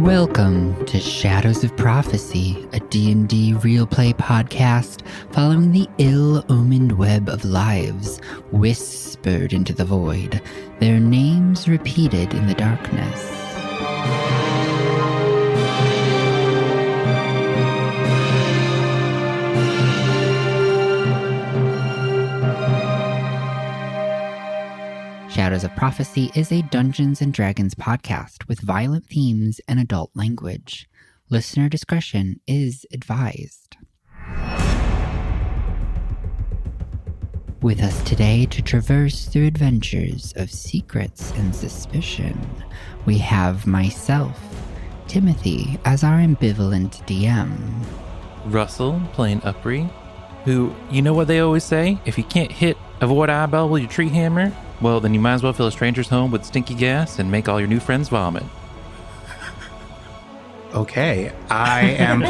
Welcome to Shadows of Prophecy, a D&D real play podcast following the ill-omened web of lives whispered into the void, their names repeated in the darkness. Shadows of Prophecy is a Dungeons & Dragons podcast with violent themes and adult language. Listener discretion is advised. With us today to traverse through adventures of secrets and suspicion, we have myself, Timothy, as our ambivalent DM. Russell, playing Upri, who, you know what they always say? If you can't hit a void eyeball with your tree hammer, well, then you might as well fill a stranger's home with stinky gas and make all your new friends vomit. Okay, I am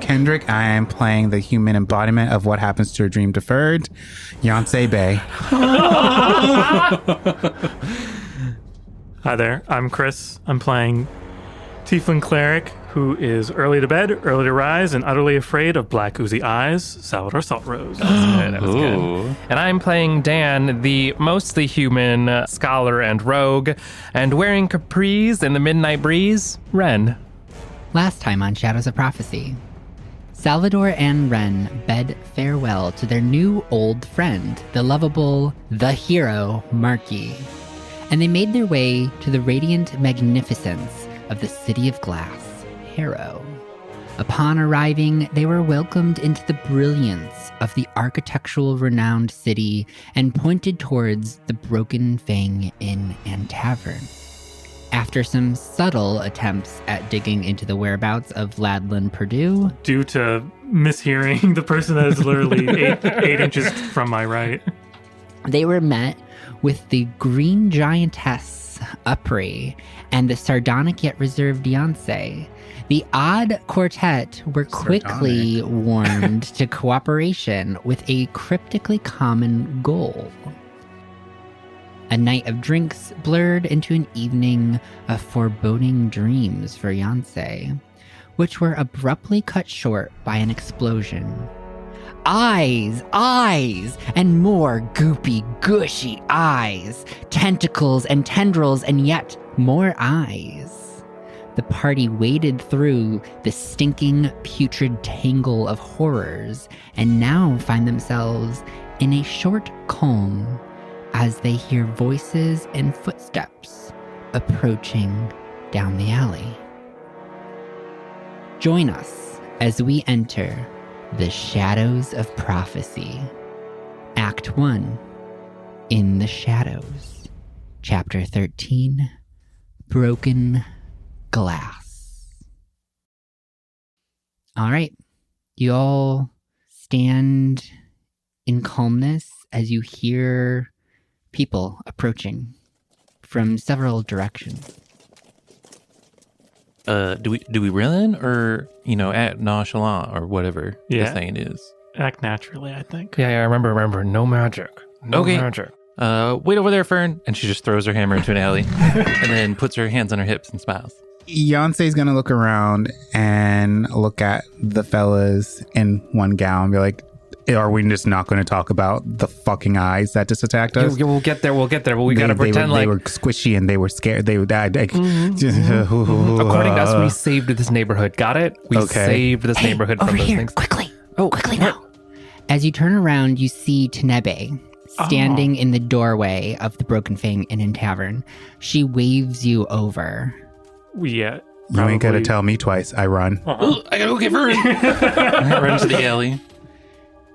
Kendrick. I am playing the human embodiment of what happens to a dream deferred, Yonsei Bay. Hi there, I'm Chris. I'm playing Tiefling Cleric, who is early to bed, early to rise, and utterly afraid of black oozy eyes, Salvador Saltrose. That was good. And I'm playing Dan, the mostly human scholar and rogue, and wearing capris in the midnight breeze, Ren. Last time on Shadows of Prophecy, Salvador and Ren bid farewell to their new old friend, the lovable, the hero, Marky, and they made their way to the radiant magnificence of the City of Glass, Harrow. Upon arriving, they were welcomed into the brilliance of the architectural renowned city and pointed towards the Broken Fang Inn and Tavern. After some subtle attempts at digging into the whereabouts of Ladlin Purdue, Due to mishearing the person that is literally eight inches from my right. they were met with the green giantess, Upri, and the sardonic yet reserved Yonsei. The odd quartet were quickly warmed to cooperation with a cryptically common goal. A night of drinks blurred into an evening of foreboding dreams for Yonsei, which were abruptly cut short by an explosion. Eyes, and more goopy, gushy eyes, tentacles and tendrils, and yet more eyes. The party waded through the stinking, putrid tangle of horrors and now find themselves in a short calm as they hear voices and footsteps approaching down the alley. Join us as we enter the Shadows of Prophecy, Act 1, In the Shadows, Chapter 13, Broken Glass. All right, you all stand in calmness as you hear people approaching from several directions. Do we run or, act nonchalant or whatever the saying is? Act naturally, I think. Yeah, remember, no magic. No magic. Wait over there, Fern. And she just throws her hammer into an alley and then puts her hands on her hips and smiles. Yonsei's gonna look around and look at the fellas in one gown and be like, are we just not going to talk about the fucking eyes that just attacked us? Yeah, we'll get there. But we got to pretend they were squishy and they were scared. They died. According to us, we saved this neighborhood. Got it? We saved this neighborhood from those things. Quickly now. As you turn around, you see Tenebe standing in the doorway of the Broken Fang Inn and Tavern. She waves you over. Yeah. You ain't got to tell me twice. I run. I gotta go get Fern. Run to the alley.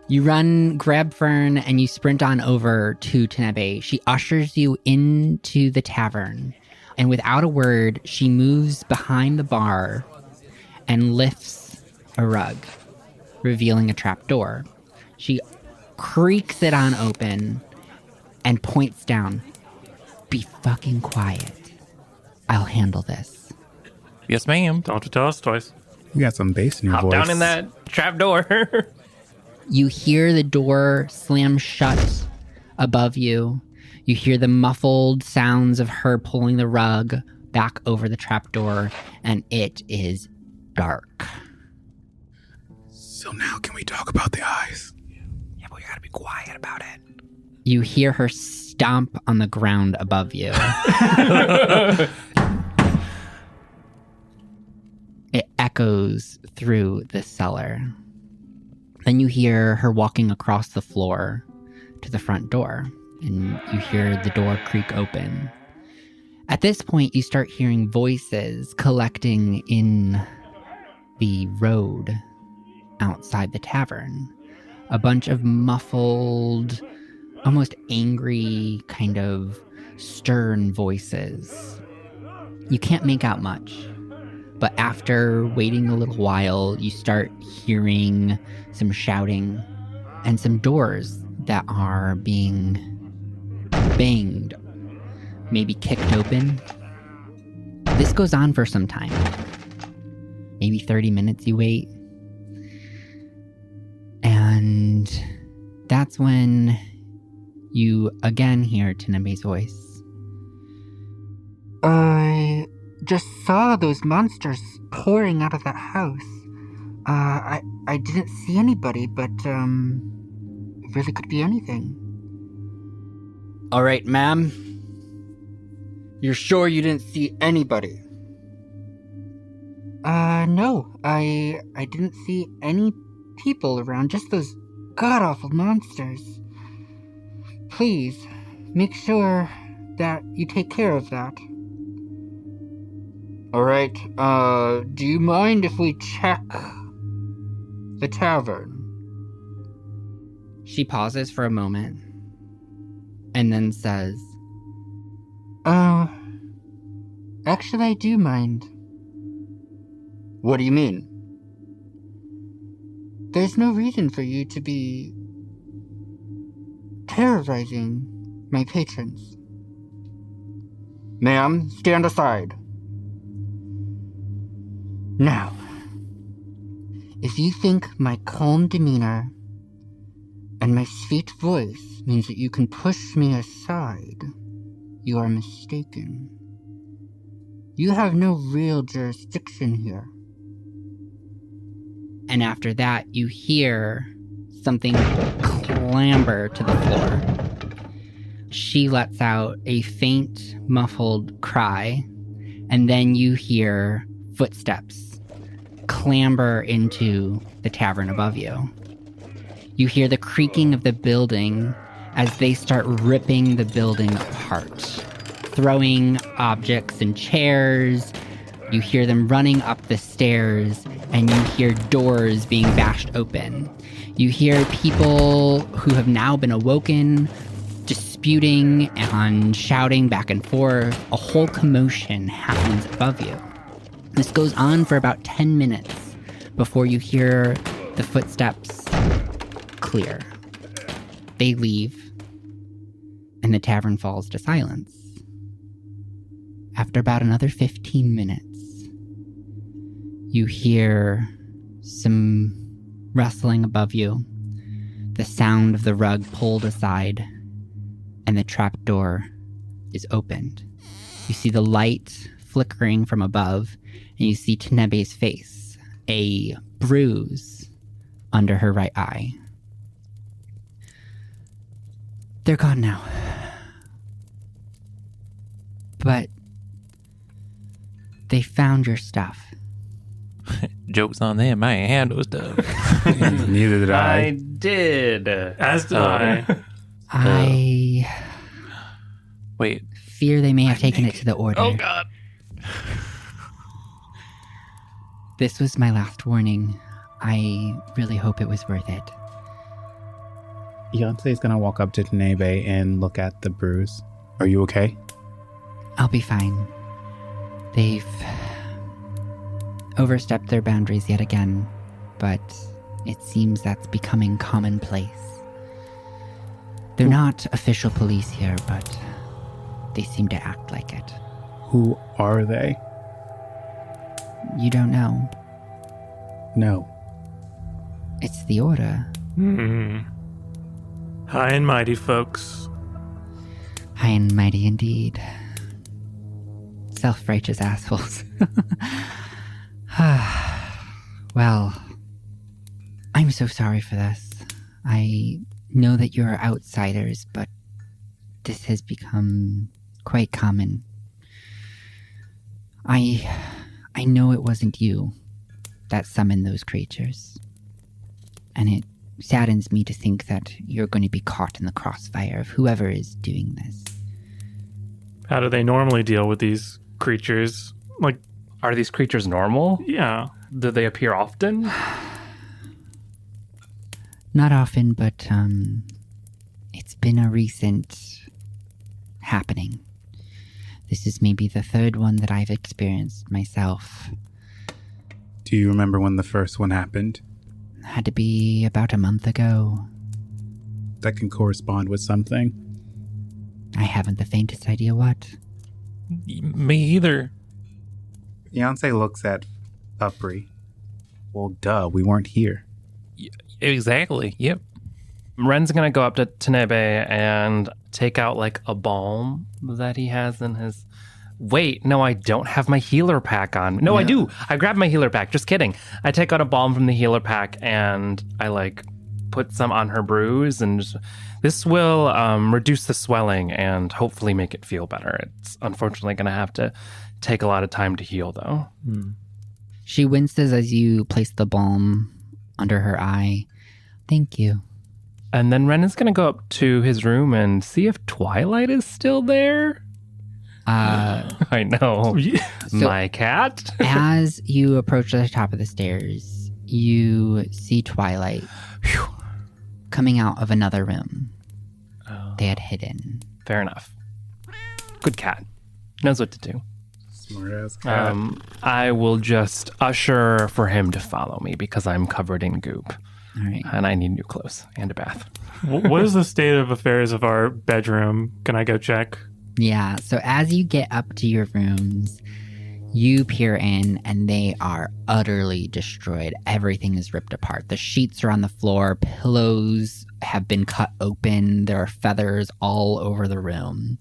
You run, grab Fern, and you sprint on over to Tenebe. She ushers you into the tavern, and without a word, she moves behind the bar and lifts a rug, revealing a trap door. She creaks it on open and points down. Be fucking quiet. I'll handle this. Yes, ma'am. Don't have to tell us twice. You got some bass in your voice. Hop down in that trap door. You hear the door slam shut above you. You hear the muffled sounds of her pulling the rug, back over the trapdoor, and it is dark. So now can we talk about the eyes? Yeah, but we gotta be quiet about it. You hear her stomp on the ground above you. It echoes through the cellar. Then you hear her walking across the floor to the front door, and you hear the door creak open. At this point, you start hearing voices collecting in the road outside the tavern. A bunch of muffled, almost angry, kind of stern voices. You can't make out much, but after waiting a little while, you start hearing some shouting and some doors that are being banged, maybe kicked open. This goes on for some time. Maybe 30 minutes you wait. And that's when you again hear Tenebe's voice. I just saw those monsters pouring out of that house. I didn't see anybody, but it really could be anything. All right, ma'am. You're sure you didn't see anybody? No. I didn't see any people around, just those god-awful monsters. Please, make sure that you take care of that. Alright, do you mind if we check the tavern? She pauses for a moment, and then says, actually I do mind. What do you mean? There's no reason for you to be terrorizing my patrons. Ma'am, stand aside. Now, if you think my calm demeanor and my sweet voice means that you can push me aside, you are mistaken. You have no real jurisdiction here. And after that, you hear something clamber to the floor. She lets out a faint, muffled cry, and then you hear footsteps clamber into the tavern above you. You hear the creaking of the building as they start ripping the building apart, throwing objects and chairs. You hear them running up the stairs, and you hear doors being bashed open. You hear people who have now been awoken disputing and shouting back and forth. A whole commotion happens above you. This goes on for about 10 minutes before you hear the footsteps clear. They leave, and the tavern falls to silence. After about another 15 minutes, you hear some rustling above you, the sound of the rug pulled aside, and the trapdoor is opened. You see the light flickering from above, and you see Tenebe's face, a bruise under her right eye. They're gone now. But they found your stuff. Joke's on them. I ain't handle stuff. Neither did I. did. As did I. I Wait. fear they may have taken it to the order. Oh, God. This was my last warning. I really hope it was worth it. Beyonce's gonna walk up to Tenebe and look at the bruise. Are you okay? I'll be fine. They've overstepped their boundaries yet again, but it seems that's becoming commonplace. They're not official police here, but they seem to act like it. Who are they? You don't know. No. It's the Order. High and mighty, folks. High and mighty indeed. self-righteous assholes. Well, I'm so sorry for this. I know that you're outsiders, but this has become quite common. I know it wasn't you that summoned those creatures. And it saddens me to think that you're going to be caught in the crossfire of whoever is doing this. How do they normally deal with these creatures? Like, Are these creatures normal? yeah. Do they appear often? Not often, but it's been a recent happening. This is maybe the third one that I've experienced myself. Do you remember when the first one happened? Had to be about a month ago. That can correspond with something. I haven't the faintest idea what. Me either. Beyonce looks at Upri. Well, duh, we weren't here. Exactly. Yep. Ren's gonna go up to Tanebe and take out like a balm that he has in his. Wait, no, I don't have my healer pack on. No, I do. I grabbed my healer pack. Just kidding. I take out a balm from the healer pack and I like put some on her bruise, and this will reduce the swelling and hopefully make it feel better. It's unfortunately gonna have to take a lot of time to heal, though. She winces as you place the balm under her eye. Thank you. And then Ren is going to go up to his room and see if Twilight is still there. I know. My cat. As you approach the top of the stairs, you see Twilight coming out of another room they had hidden. Fair enough. Good cat. Knows what to do. Smart ass cat. I will just usher for him to follow me because I'm covered in goop. All right. And I need new clothes and a bath. What is the state of affairs of our bedroom? Can I go check? Yeah, so as you get up to your rooms, you peer in and they are utterly destroyed. Everything is ripped apart. The sheets are on the floor. Pillows have been cut open. There are feathers all over the room.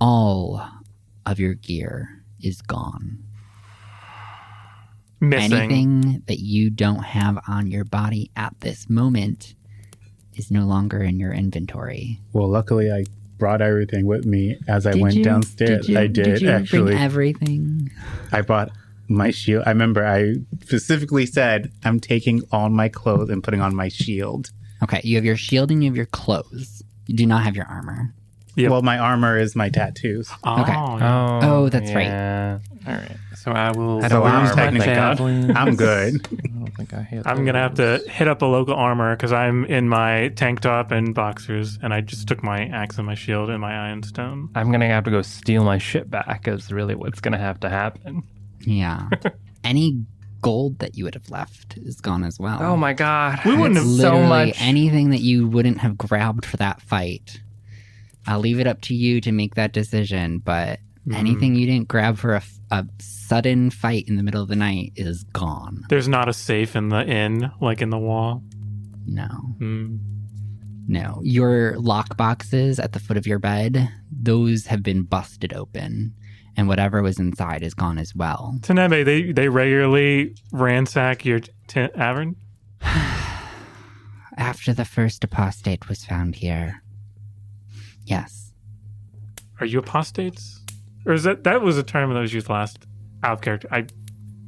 All of your gear is gone. Missing. Anything that you don't have on your body at this moment is no longer in your inventory. Well, luckily I brought everything with me as I Did went you? downstairs. I did Did you actually. bring everything? I brought my shield. I remember I specifically said I'm taking all my clothes and putting on my shield. Okay, you have your shield and you have your clothes. You do not have your armor. Yep. Well, my armor is my tattoos. Okay. Yeah. Oh, that's right. All right. So I will. I don't I'm armor, thank God. I'm good. I don't think I hit. I'm going to have to hit up a local armor because I'm in my tank top and boxers, and I just took my axe and my shield and my iron stone. I'm going to have to go steal my shit back is really what's going to have to happen. Yeah. Any gold that you would have left is gone as well. Oh my God. We wouldn't It's have so literally much. anything that you wouldn't have grabbed for that fight. I'll leave it up to you to make that decision, but anything you didn't grab for a sudden fight in the middle of the night is gone. There's not a safe in the inn, like in the wall. No. Mm. No. Your lock boxes at the foot of your bed, those have been busted open, and whatever was inside is gone as well. Tanebe, they regularly ransack your tavern? After the first apostate was found here. Yes. Are you apostates? Or is that was a term that was used last out of character?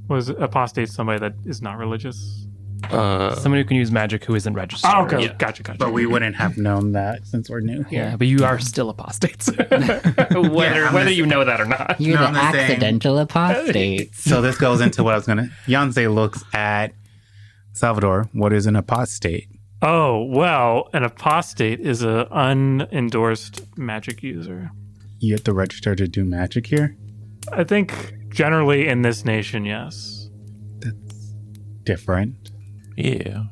Was apostate somebody that is not religious? Somebody who can use magic who isn't registered. Oh, okay. Yeah. Gotcha. But we wouldn't have known that since we're new here. Yeah, but you are still apostates. whether you know that or not. You're No, the I'm just saying. accidental apostate. So this goes into what I was going to... Beyonce looks at Salvador. What is an apostate? Oh, well, an apostate is a unendorsed magic user. You have to register to do magic here? I think generally in this nation, yes. That's different. Yeah.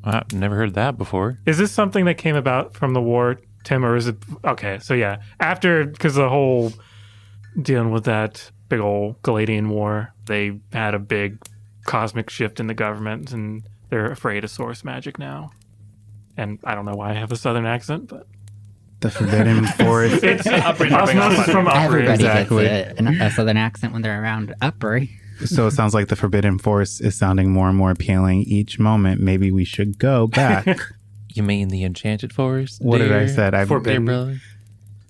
I've never heard that before. Is this something that came about from the war, Tim, or is it... Okay, so yeah. After, because the whole dealing with that big old Galadian war, they had a big cosmic shift in the government, and they're afraid of source magic now. And I don't know why I have a southern accent, but... The Forbidden Forest. It's Uppry dropping off osmosis from Uppry. Everybody Exactly. gets a southern accent when they're around Uppry. So it sounds like the Forbidden Forest is sounding more and more appealing each moment. Maybe we should go back. You mean the Enchanted Forest? What did I dear- said? Dear Forbidden. brother?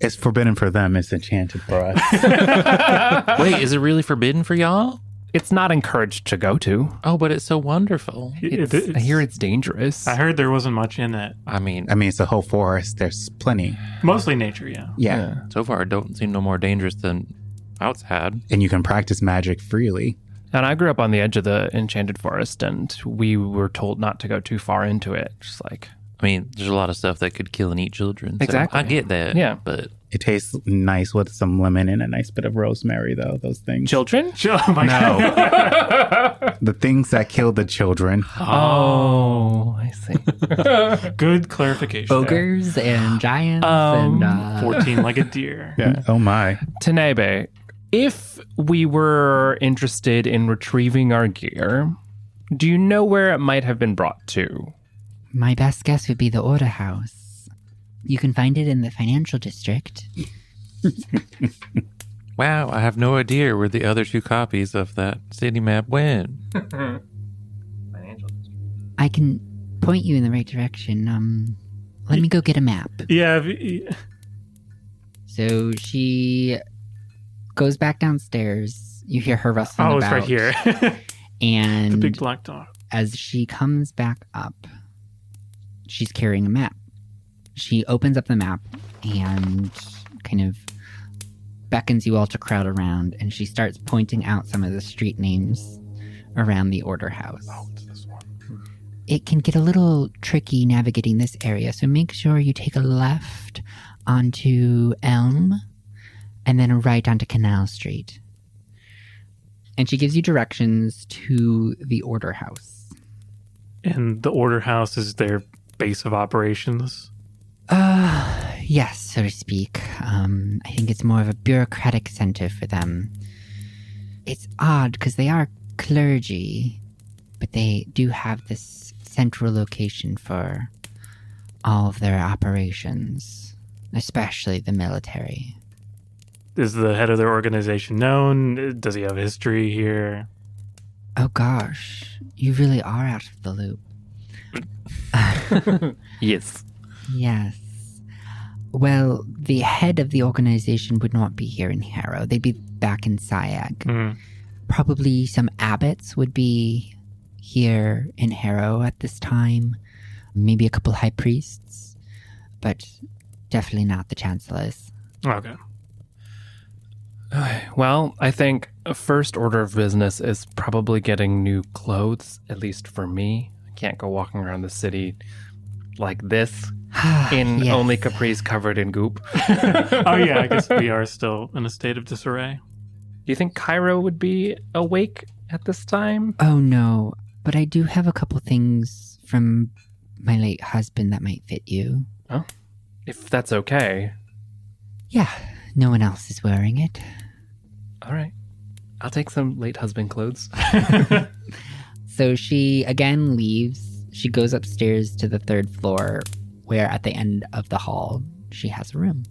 It's forbidden for them. It's enchanted for us. Wait, is it really forbidden for y'all? It's not encouraged to go to. Oh, but it's so wonderful. I hear it's dangerous. I heard there wasn't much in it. I mean, It's a whole forest. There's plenty. Mostly nature, yeah. Yeah. so far it don't seem no more dangerous than outside. And you can practice magic freely. And I grew up on the edge of the Enchanted Forest, and we were told not to go too far into it. Just like, I mean, there's a lot of stuff that could kill and eat children. So Exactly. I get that. Yeah. But It tastes nice with some lemon and a nice bit of rosemary, though. Those things. children? Oh my God. The things that kill the children. Oh, I see. Good clarification. Ogres and giants Um, and 14-legged deer. Yeah. Oh my. Tanebe, if we were interested in retrieving our gear, do you know where it might have been brought to? my best guess would be the Order House. You can find it in the financial district. wow, I have no idea where the other 2 copies of that city map went. I can point you in the right direction. Let me go get a map. Yeah. So she goes back downstairs. You hear her rustling Oh, it's about. right here. And The big black dog. as she comes back up, she's carrying a map. She opens up the map and kind of beckons you all to crowd around, and she starts pointing out some of the street names around the Order House. Oh, it's this one. It can get a little tricky navigating this area, so make sure you take a left onto Elm and then a right onto Canal Street. And she gives you directions to the Order House. And the Order House is their base of operations. Yes, so to speak. I think it's more of a bureaucratic center for them. It's odd because they are clergy, but they do have this central location for all of their operations, especially the military. Is the head of their organization known? Does he have history here? Oh gosh, you really are out of the loop. Yes. Yes. Well, the head of the organization would not be here in Harrow. They'd be back in Siag. Mm. Probably some abbots would be here in Harrow at this time. Maybe a couple high priests. But definitely not the chancellors. Okay. Well, I think a first order of business is probably getting new clothes, at least for me. I can't go walking around the city like this in Yes. only capris covered in goop. Oh, yeah, I guess we are still in a state of disarray. Do you think Cairo would be awake at this time? Oh no, but I do have a couple things from my late husband that might fit you. If that's okay. Yeah, no one else is wearing it. All right. I'll take some late husband clothes. So she again leaves. She goes upstairs to the 3rd floor, where at the end of the hall, she has a room.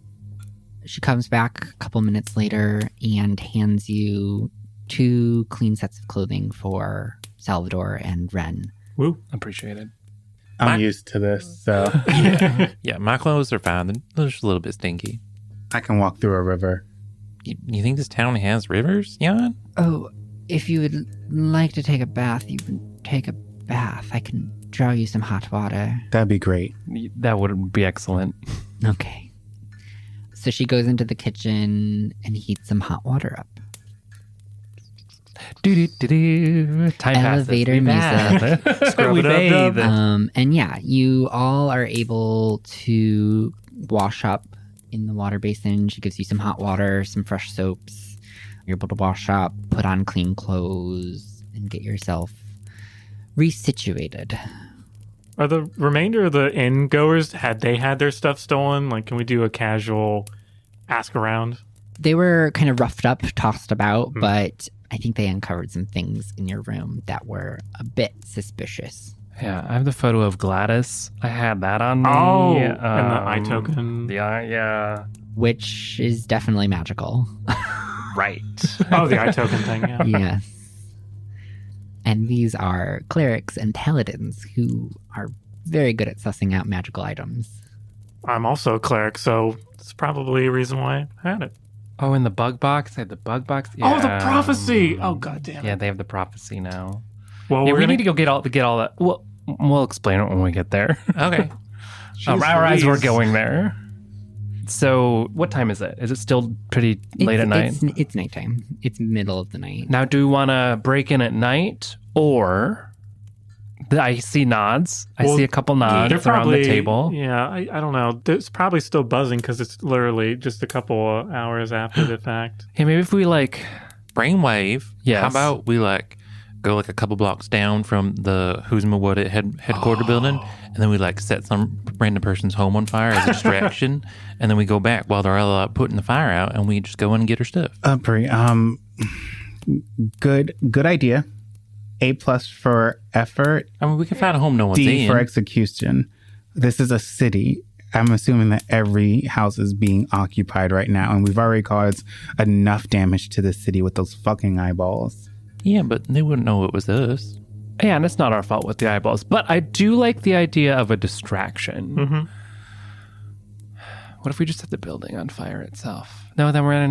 She comes back a couple minutes later and hands you 2 clean sets of clothing for Salvador and Ren. Woo. Appreciated. I'm used to this, so Yeah, my clothes are fine. They're just a little bit stinky. I can walk through a river. You think this town has rivers, Jan? Oh, if you would like to take a bath, you can take a bath. I can draw you some hot water. That'd be great. That would be excellent. Okay. So she goes into the kitchen and heats some hot water up. Do-do-do-do. Time Elevator passes. music. Scrub We it up, bathe. dub. And yeah, you all are able to wash up in the water basin. She gives you some hot water, some fresh soaps. You're able to wash up, put on clean clothes, and get yourself resituated. Are the remainder of the inn goers, had they had their stuff stolen? Like, can we do a casual ask around? They were kind of roughed up, tossed about, but I think they uncovered some things in your room that were a bit suspicious. Yeah, I have the photo of Gladys. I had that on me. Oh, and the eye token. The eye, yeah. Which is definitely magical. Right. Oh, the eye token thing, yeah. Yes. And these are clerics and paladins who are very good at sussing out magical items. I'm also a cleric, so it's probably a reason why I had it. Oh, in the bug box? I had the bug box. Oh, the prophecy! Oh, god damn it. Yeah, they have the prophecy now. Well, Yeah, we're we gonna need to go get all that. We'll explain it when we get there. Okay. As we're going there. So, what time is it? Is it still pretty late at night? It's nighttime. It's middle of the night. Now, do we want to break in at night or... I see nods. I see a couple nods around the table. Yeah, I don't know. It's probably still buzzing because it's literally just a couple of hours after the fact. Hey, maybe if we Brainwave. Yes. How about we go a couple blocks down from the Who's My What It headquarter building, and then we set some random person's home on fire as a distraction, and then we go back while they're all putting the fire out, and we just go in and get her stuff. Bri, good idea. A+ for effort. I mean, we can find a home no one's D in. for execution. This is a city. I'm assuming that every house is being occupied right now, and we've already caused enough damage to the city with those fucking eyeballs. Yeah, but they wouldn't know it was us. Yeah, and it's not our fault with the eyeballs. But I do like the idea of a distraction. Mm-hmm. What if we just set the building on fire itself? No, then we're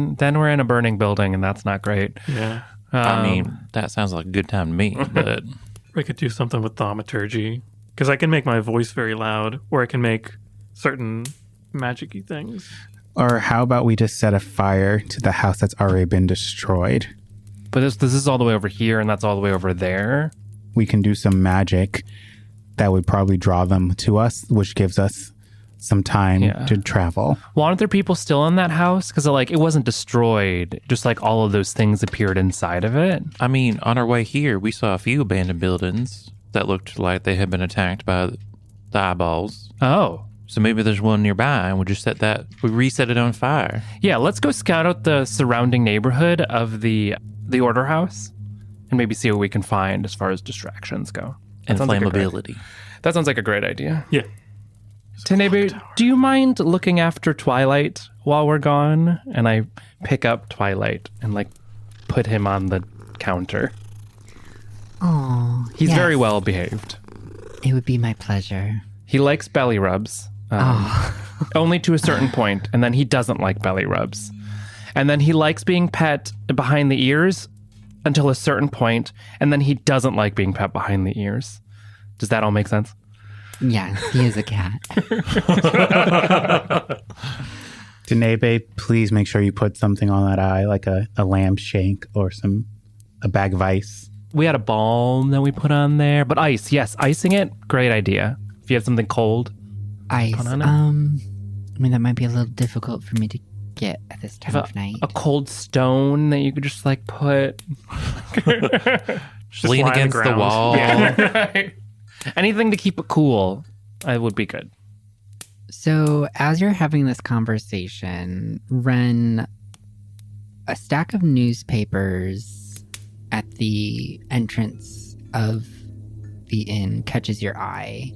in a burning building, and that's not great. Yeah. I mean, that sounds like a good time to me, but... I could do something with thaumaturgy because I can make my voice very loud, or I can make certain magic-y things. Or how about we just set a fire to the house that's already been destroyed? But this is all the way over here, and that's all the way over there. We can do some magic that would probably draw them to us, which gives us some time to travel. Well, aren't there people still in that house? Because it wasn't destroyed. Just all of those things appeared inside of it. I mean, on our way here, we saw a few abandoned buildings that looked like they had been attacked by the eyeballs. Oh. So maybe there's one nearby, and we'll just we reset it on fire. Yeah, let's go scout out the surrounding neighborhood of the order house and maybe see what we can find as far as distractions go. And flammability. That sounds like a great idea. Yeah. Tenebe, do you mind looking after Twilight while we're gone? And I pick up Twilight and put him on the counter. Oh, He's very well behaved. It would be my pleasure. He likes belly rubs. Only to a certain point, and then he doesn't like belly rubs. And then he likes being pet behind the ears until a certain point, and then he doesn't like being pet behind the ears. Does that all make sense? Yeah, he is a cat. Denebe, please make sure you put something on that eye, like a lamb shank or a bag of ice. We had a balm that we put on there, but ice, yes, icing it, great idea. If you have something cold. Ice, put on it. I mean, that might be a little difficult for me to get at this time of night. A cold stone that you could just put. Just lean lie on the against the ground. wall. Yeah. Right. Anything to keep it cool, would be good. So, as you're having this conversation, Ren, a stack of newspapers at the entrance of the inn catches your eye,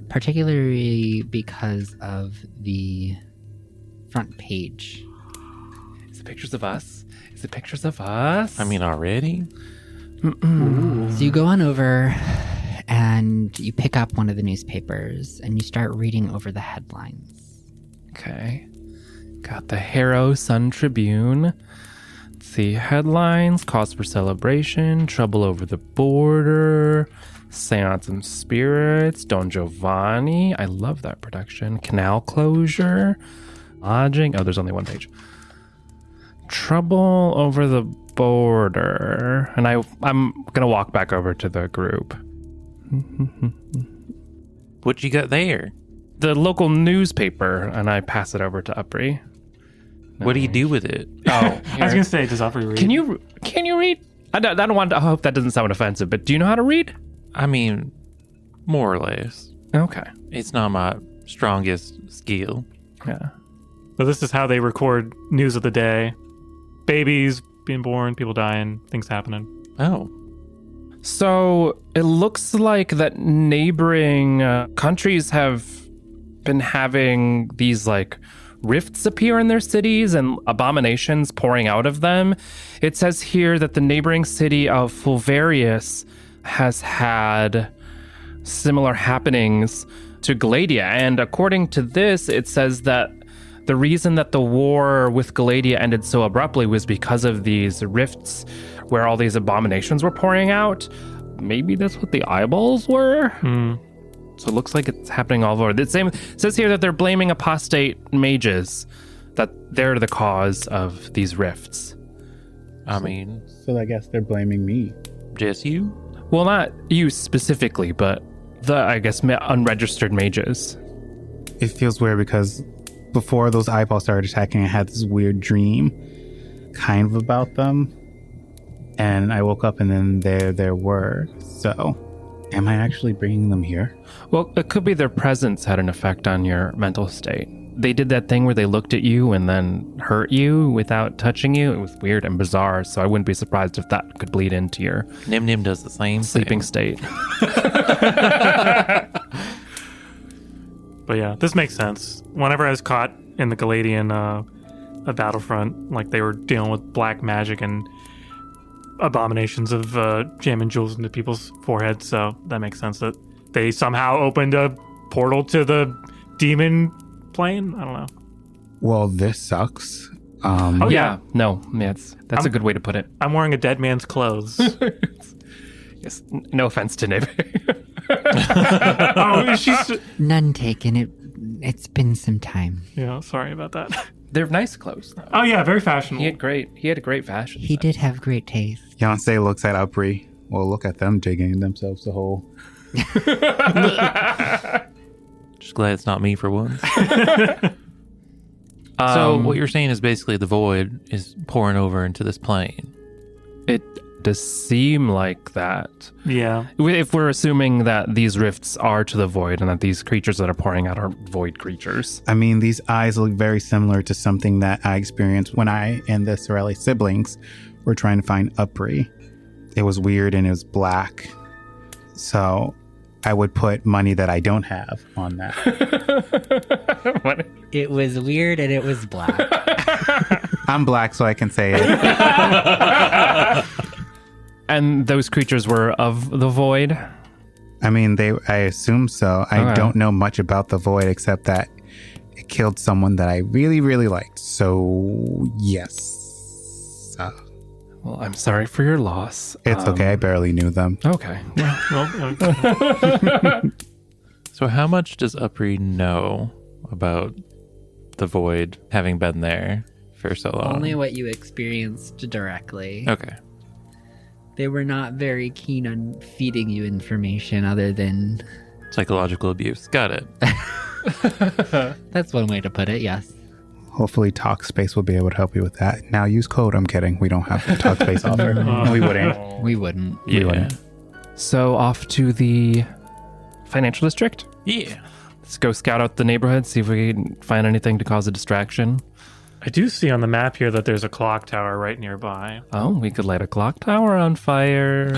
particularly because of the front page. Is it pictures of us? Is it pictures of us? I mean, already? So you go on over and you pick up one of the newspapers and you start reading over the headlines. Okay. Got the Harrow Sun Tribune. Let's see. Headlines, cause for celebration, trouble over the border, seance and spirits, Don Giovanni. I love that production. Canal closure, lodging. Oh, there's only one page. Trouble over the border. And I'm going to walk back over to the group. What you got there? The local newspaper, and I pass it over to Upri. What do you do with it? Oh, I was going to say, does Upri read? Can you read? I don't want to, I hope that doesn't sound offensive, but do you know how to read? I mean, more or less. Okay. It's not my strongest skill. Yeah. So this is how they record news of the day. Babies being born, people dying, things happening. Oh. So it looks like that neighboring countries have been having these like rifts appear in their cities and abominations pouring out of them. It says here that the neighboring city of Fulvarius has had similar happenings to Galadia. And according to this, it says that the reason that the war with Galadia ended so abruptly was because of these rifts where all these abominations were pouring out. Maybe that's what the eyeballs were? So it looks like it's happening all over. It says here that they're blaming apostate mages, that they're the cause of these rifts. I mean, So I guess they're blaming me. just you? Well, not you specifically, but the, I guess, unregistered mages. It feels weird because before those eyeballs started attacking, I had this weird dream kind of about them. And I woke up and then there were. So am I actually bringing them here? Well, it could be their presence had an effect on your mental state. They did that thing where they looked at you and then hurt you without touching you. It was weird and bizarre, so I wouldn't be surprised if that could bleed into your Nim Nim does the same sleeping thing. state. But yeah, this makes sense. Whenever I was caught in the Galadian battlefront, like they were dealing with black magic and abominations of jamming jewels into people's foreheads, so that makes sense that they somehow opened a portal to the demon plane. I don't know. Well, this sucks. Oh, yeah. No, that's a good way to put it. I'm wearing a dead man's clothes. Yes, no offense to Nib. Oh, she's... None taken. It's been some time. Yeah, sorry about that. They're nice clothes, though. Oh, yeah, very fashionable. He had a great fashion. He did have great taste. Yonsei looks at Upri. Well, look at them digging themselves a hole. Just glad it's not me for once. So what you're saying is basically the void is pouring over into this plane. It does seem like that. Yeah. If we're assuming that these rifts are to the void and that these creatures that are pouring out are void creatures. I mean, these eyes look very similar to something that I experienced when I and the Sorelli siblings were trying to find Upri. It was weird and it was black. So I would put money that I don't have on that. What? It was weird and it was black. I'm black, so I can say it. And those creatures were of the void? I mean, I assume so. I Okay. don't know much about the void except that it killed someone that I really, really liked. So, yes. Well, I'm sorry for your loss. It's okay. I barely knew them. Okay. Well, So how much does Upri know about the void having been there for so long? Only what you experienced directly. Okay. They were not very keen on feeding you information other than... Psychological abuse. Got it. That's one way to put it, yes. Hopefully, Talkspace will be able to help you with that. Now, use code. I'm kidding. We don't have the Talkspace offer. We wouldn't. We wouldn't. We Yeah. wouldn't. So off to the financial district. Yeah. Let's go scout out the neighborhood, see if we can find anything to cause a distraction. I do see on the map here that there's a clock tower right nearby. Oh, we could light a clock tower on fire.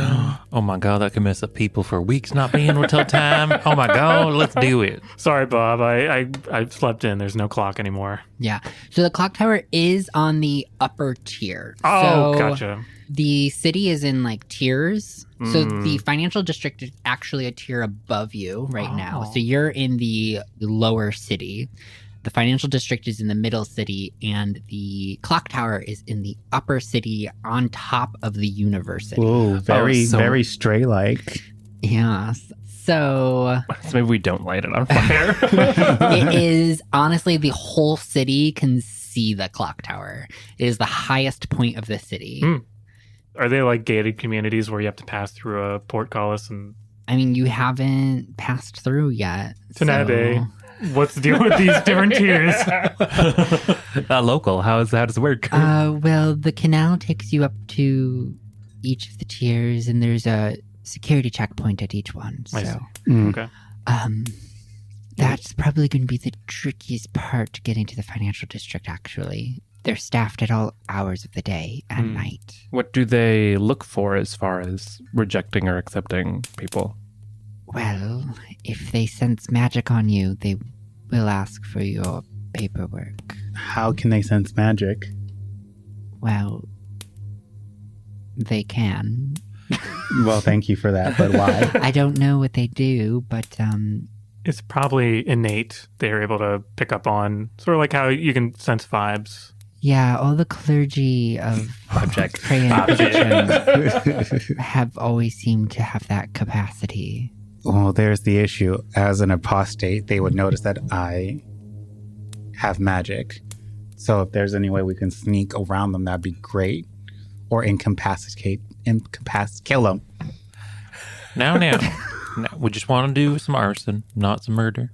Oh my God, that could mess up people for weeks not being able to tell time. Oh my God, let's do it. Sorry, Bob. I slept in. There's no clock anymore. Yeah. So the clock tower is on the upper tier. Oh, so gotcha. The city is in like tiers. So the financial district is actually a tier above you right now. So you're in the lower city. The financial district is in the middle city, and the clock tower is in the upper city on top of the university. Ooh, very, so- very stray-like. Yeah. So So maybe we don't light it on fire. it is honestly the whole city can see the clock tower. It is the highest point of the city. Are they like gated communities where you have to pass through a portcullis and I mean, you haven't passed through yet. Tanabe? What's the deal with these different tiers? Local. How does it work? Well, the canal takes you up to each of the tiers, and there's a security checkpoint at each one. I So, Mm. Okay. that's probably going to be the trickiest part to getting to the financial district, actually. they're staffed at all hours of the day and night. What do they look for as far as rejecting or accepting people? Well, if they sense magic on you, they will ask for your paperwork. How can they sense magic? Well, they can. Well, thank you for that, but why? I don't know what they do, but It's probably innate. They're able to pick up on sort of like how you can sense vibes. yeah, all the clergy of Object. Prey Inquisition have always seemed to have that capacity. Well, there's the issue. As an apostate, they would notice that I have magic. So if there's any way we can sneak around them, that'd be great. Or incapacitate, kill them. Now. We just want to do some arson, not some murder.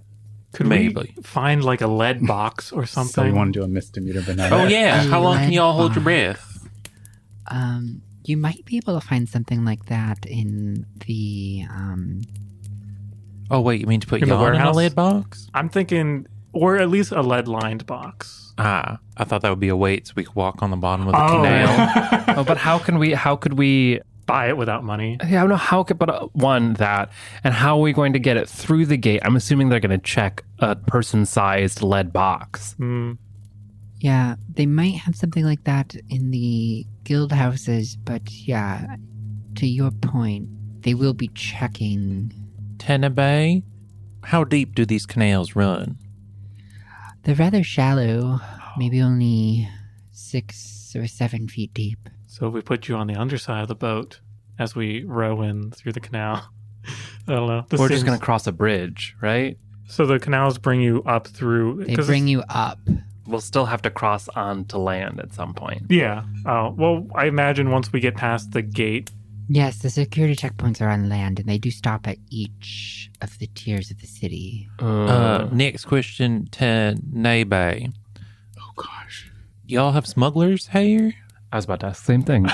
Could Maybe. we find like a lead box or something? So you want to do a misdemeanor banana? Oh, yeah. A How long can lead y'all hold your box. breath? You might be able to find something like that in the Oh, wait. You mean to put In the y'all in a warehouse? lead box? I'm thinking, or at least a lead-lined box. I thought that would be a weight so we could walk on the bottom of the canal. Oh, but how could we Buy it without money. Yeah, I don't know how could, but one, that, and how are we going to get it through the gate? I'm assuming they're going to check a person-sized lead box. Yeah, they might have something like that in the guild houses, but yeah, to your point, they will be checking. Tenebrae? How deep do these canals run? They're rather shallow, maybe only 6 or 7 feet deep. So if we put you on the underside of the boat as we row in through the canal, I don't know. This We're just seems- going to cross a bridge, right? So the canals bring you up through. They 'cause bring it's- you up. We'll still have to cross onto land at some point. Yeah. Oh, well, I imagine once we get past the gate. Yes, the security checkpoints are on land, and they do stop at each of the tiers of the city. Next question, Tenebrae. Oh, gosh. Y'all have smugglers here? I was about to ask the same thing.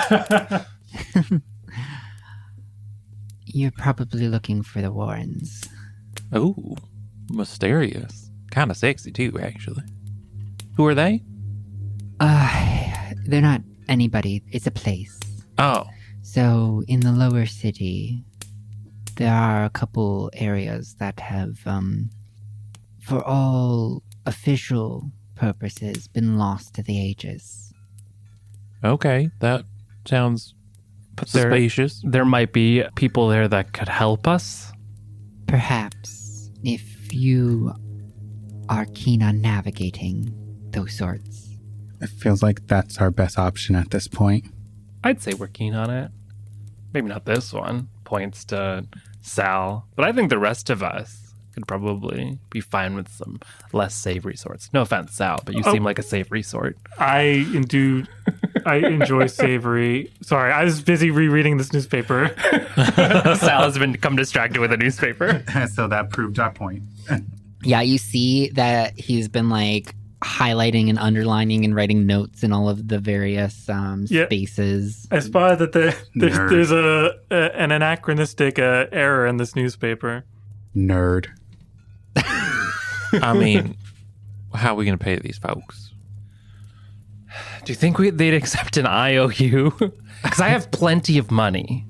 You're probably looking for the Warrens. Oh, mysterious. Kind of sexy, too, actually. Who are they? They're not anybody. It's a place. Oh, So, in the lower city, there are a couple areas that have, for all official purposes, been lost to the ages. okay. That sounds suspicious. There might be people there that could help us. Perhaps, if you are keen on navigating those sorts. It feels like that's our best option at this point. I'd say we're keen on it. Maybe not this one. Points to Sal. But I think the rest of us could probably be fine with some less savory sorts. No offense, Sal, but you seem like a savory sort. I enjoy savory. Sorry, I was busy rereading this newspaper. Sal has become distracted with a newspaper. So that proved our point. Yeah, you see that he's been like highlighting and underlining and writing notes in all of the various Yeah. spaces. I spy that Nerd. there's an anachronistic error in this newspaper. Nerd. I mean, how are we going to pay these folks? Do you think they'd accept an IOU? Because I have plenty of money.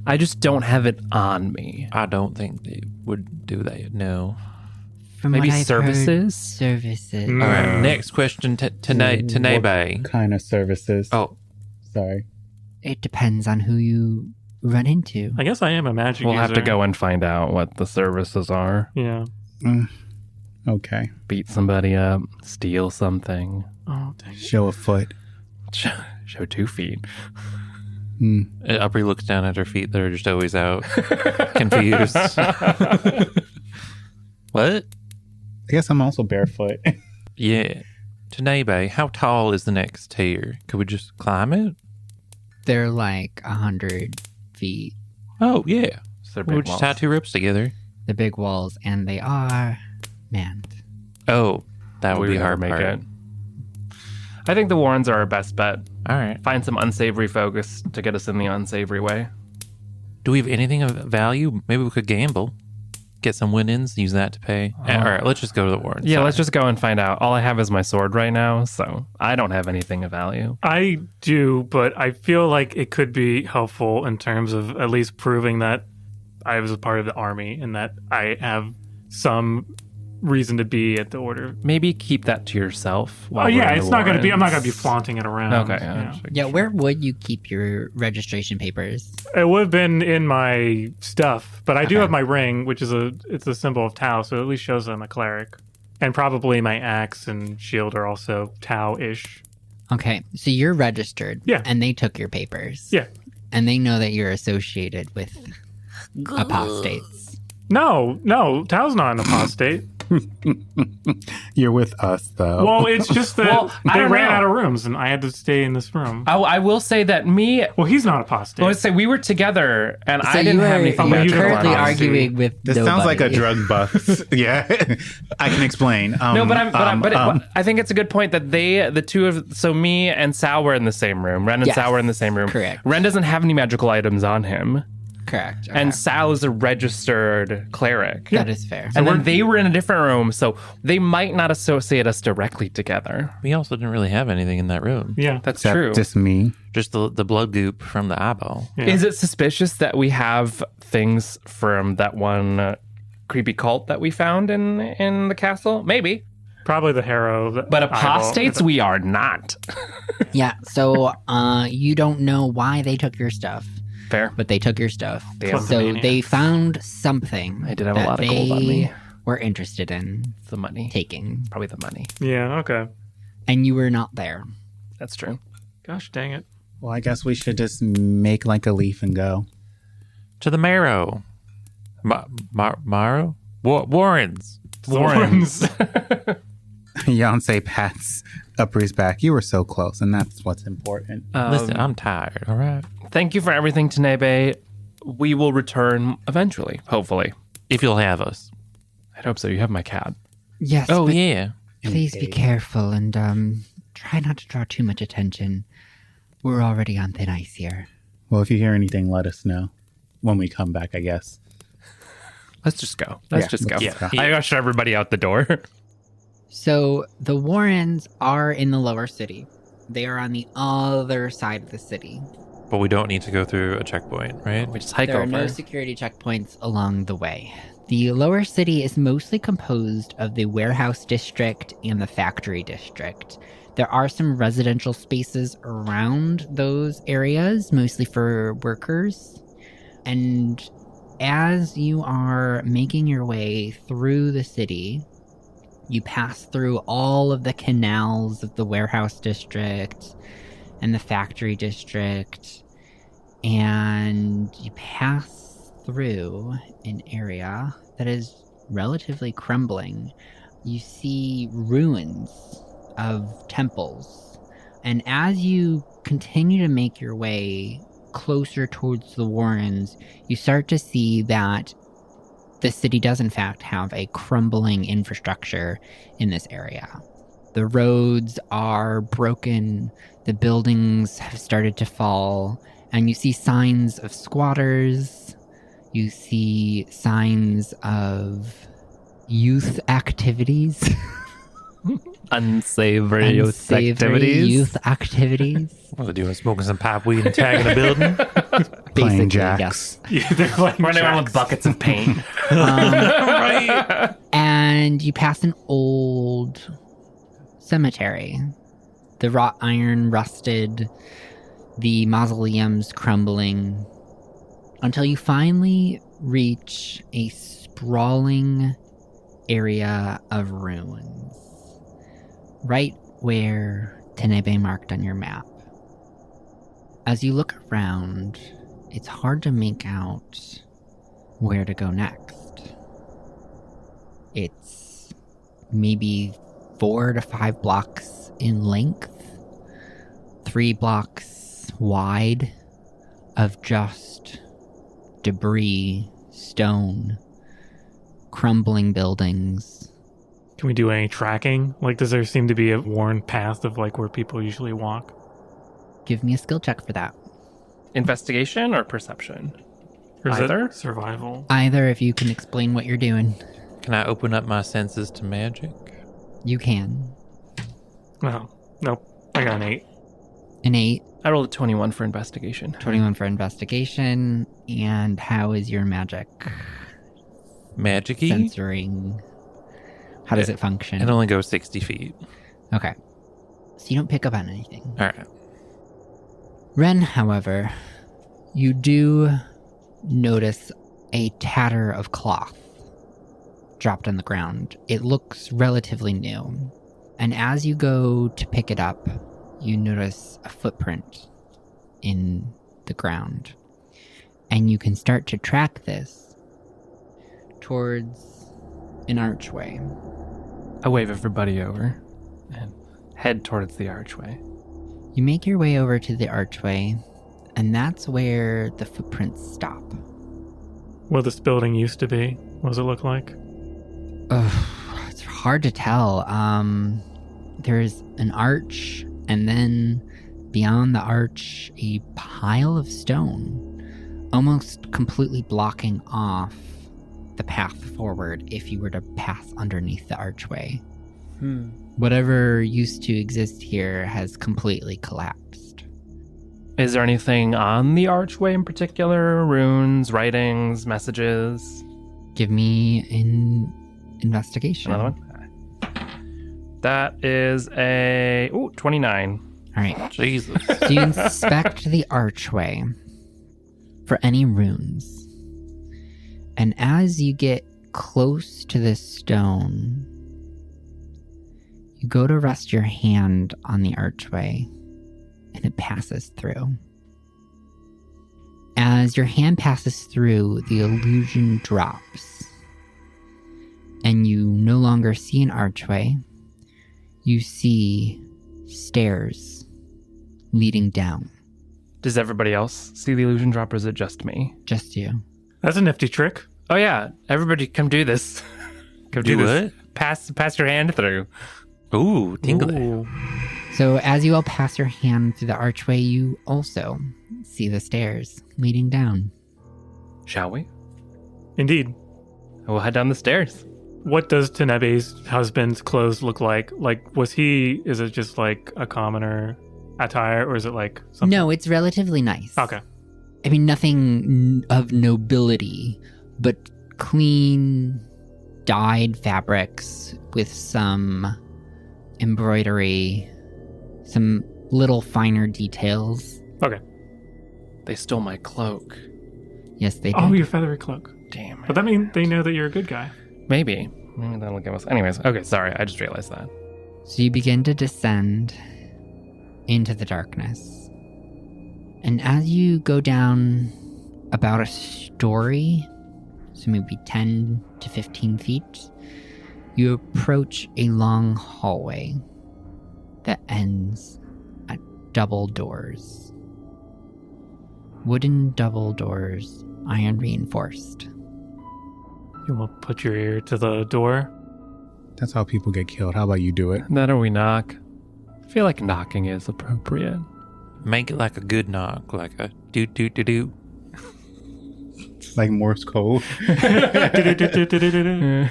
I just don't have it on me. I don't think they would do that, no. From Maybe what I've heard, services? services. All right, next question, Tenebrae. What kind of services? Oh, Sorry. It depends on who you run into. I guess I am a magic We'll user. have to go and find out what the services are. Yeah. Okay. Beat somebody up, steal something, Oh, dang. Show a foot. show 2 feet. Upri looks down at her feet that are just always out, confused. What? I guess I'm also barefoot. Yeah. Tenebrae, how tall is the next tier? Could we just climb it? They're like 100 feet, Oh, yeah. So they're We'll big just tie walls. 2 ropes together. the big walls, and they are manned. Oh, that would We be would hard never part. make it. I think the Warrens are our best bet. All right. Find some unsavory focus to get us in the unsavory way. Do we have anything of value? Maybe we could gamble. get some win-ins, use that to pay. All right, let's just go to the warrant. Yeah, Sorry. let's just go and find out. All I have is my sword right now, so I don't have anything of value. I do, but I feel like it could be helpful in terms of at least proving that I was a part of the army and that I have some reason to be at the order. Maybe keep that to yourself. Oh yeah, it's not going to be. I'm not going to be flaunting it around. Okay. Yeah, where would you keep your registration papers? It would have been in my stuff, but I do have my ring, which is it's a symbol of Tau, so it at least shows that I'm a cleric. And probably my axe and shield are also Tau-ish. Okay, so you're registered. Yeah. And they took your papers. Yeah. And they know that you're associated with apostates. No, Tau's not an apostate. You're with us, though. Well, it's just that I they don't ran know. out of rooms and I had to stay in this room. I will say that Well, he's not apostate. I would say we were together, and So I didn't have anything but you magical didn't on currently me. arguing with this nobody. sounds like a drug buff. Yeah, I can explain. No, I think it's a good point that me and Sal were in the same room. Ren and Yes, Sal were in the same room. correct. Ren doesn't have any magical items on him, Correct. and okay. Sal is a registered cleric. That is fair. And then they were in a different room, so they might not associate us directly together. We also didn't really have anything in that room. Yeah. That's Except true. just me. Just the blood goop from the eyeball. Yeah. Is it suspicious that we have things from that one creepy cult that we found in the castle? Maybe. Probably the Harrow. But apostates, we are not. Yeah, so you don't know why they took your stuff, Fair. but they took your stuff. Damn. So Kleptomaniacs. they found something I did have a that lot of gold on they me. were interested in The money. taking, Probably the money. Yeah, okay. and you were not there. That's true. Gosh dang it. Well, I guess we should just make like a leaf and go. To the marrow. Marrow? Warrens. Thorns. Yonsei pats Upri's back. You were so close, and that's what's important. Listen, I'm tired, all right? Thank you for everything, Tanebe. We will return eventually, hopefully. If you'll have us. I hope so. You have my cat. Yes, Oh, but yeah. please be careful and try not to draw too much attention. We're already on thin ice here. Well, if you hear anything, let us know when we come back, I guess. Let's just go. Let's just go. let's go. I usher everybody out the door. So the Warrens are in the lower city. They are on the other side of the city. But we don't need to go through a checkpoint, right? We just hike There are over. no security checkpoints along the way. The lower city is mostly composed of the warehouse district and the factory district. There are some residential spaces around those areas, mostly for workers. And as you are making your way through the city, you pass through all of the canals of the warehouse district and the factory district, and you pass through an area that is relatively crumbling. You see ruins of temples, and as you continue to make your way closer towards the Warrens, you start to see that the city does in fact have a crumbling infrastructure in this area. The roads are broken, the buildings have started to fall, and you see signs of squatters, you see signs of youth activities. Unsavory youth activities. youth activities. What are they doing? Smoking some pipe weed and tagging a building? Basically, Playing jacks. yes. Yeah, they're like Running around with jacks. buckets of paint. Right. And you pass an old cemetery. The wrought iron rusted, the mausoleums crumbling, until you finally reach a sprawling area of ruins, right where Tenebe marked on your map. As you look around, it's hard to make out where to go next. It's maybe 4 to 5 blocks in length, 3 blocks wide of just debris, stone, crumbling buildings. Can we do any tracking? Like, does there seem to be a worn path of like where people usually walk? Give me a skill check for that. Investigation or perception? Or is Either? it survival? Either, if you can explain what you're doing. Can I open up my senses to magic? You can. Oh, nope. I got an 8. An 8, I rolled a 21 for investigation. 21 for investigation. And how is your magic? Magic-y? Censoring. How does it function? It only goes 60 feet. Okay. So you don't pick up on anything. All right. Ren, however, you do notice a tatter of cloth dropped on the ground. It looks relatively new. And as you go to pick it up, you notice a footprint in the ground. And you can start to track this towards an archway. I wave everybody over and head towards the archway. You make your way over to the archway, and that's where the footprints stop. Where this building used to be. What does it look like? Ugh, it's hard to tell. There's an arch, and then beyond the arch, a pile of stone, almost completely blocking off the path forward if you were to pass underneath the archway. Whatever used to exist here has completely collapsed. Is there anything on the archway in particular? Runes, writings, messages? Give me an investigation. Another one? That is a 29. All right. Jesus. So you inspect the archway for any runes. And as you get close to this stone, you go to rest your hand on the archway, and it passes through. As your hand passes through, the illusion drops, and you no longer see an archway. You see stairs leading down. Does everybody else see the illusion drop, or is it just me? Just you. That's a nifty trick. Oh yeah, everybody come do this. Come do Do this. what? Pass your hand through. Ooh, tingly. Ooh. So as you all pass your hand through the archway, you also see the stairs leading down. Shall we? Indeed. We'll head down the stairs. What does Tenebe's husband's clothes look like? Like, is it just like a commoner attire, or is it like something? No, it's relatively nice. Okay. I mean, nothing of nobility, but clean, dyed fabrics with some embroidery, some little finer details. Okay. They stole my cloak. Yes, they did. Oh, your feathery cloak. Damn it. But that means they know that you're a good guy. Maybe that'll give us. Anyways, okay, sorry. I just realized that. So you begin to descend into the darkness. And as you go down about a story, so maybe 10 to 15 feet, you approach a long hallway that ends at double doors. Wooden double doors, iron reinforced. You want to put your ear to the door? That's how people get killed. How about you do it? That or we knock. I feel like knocking is appropriate. Make it like a good knock, like a do. Like Morse code.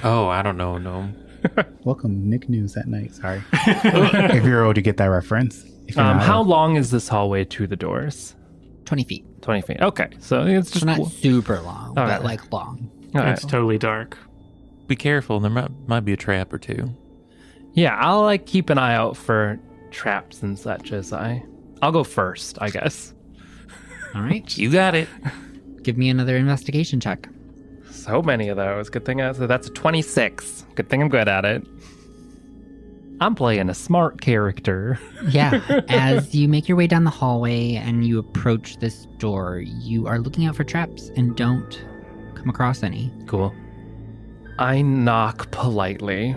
Oh, I don't know. No. Welcome, Nick News at night. Sorry. If you're old, you get that reference. If you're not How old- long is this hallway to the doors? 20 feet. 20 feet. Okay, so it's It's just not super long, Okay. but like long. All right. It's totally dark. Be careful. There might be a trap or two. Yeah, I'll like keep an eye out for traps and such as I'll go first, I guess. All right. You got it. Give me another investigation check. So many of those. Good thing so that's a 26. Good thing I'm good at it. I'm playing a smart character. Yeah, as you make your way down the hallway and you approach this door, you are looking out for traps and don't come across any. Cool. I knock politely.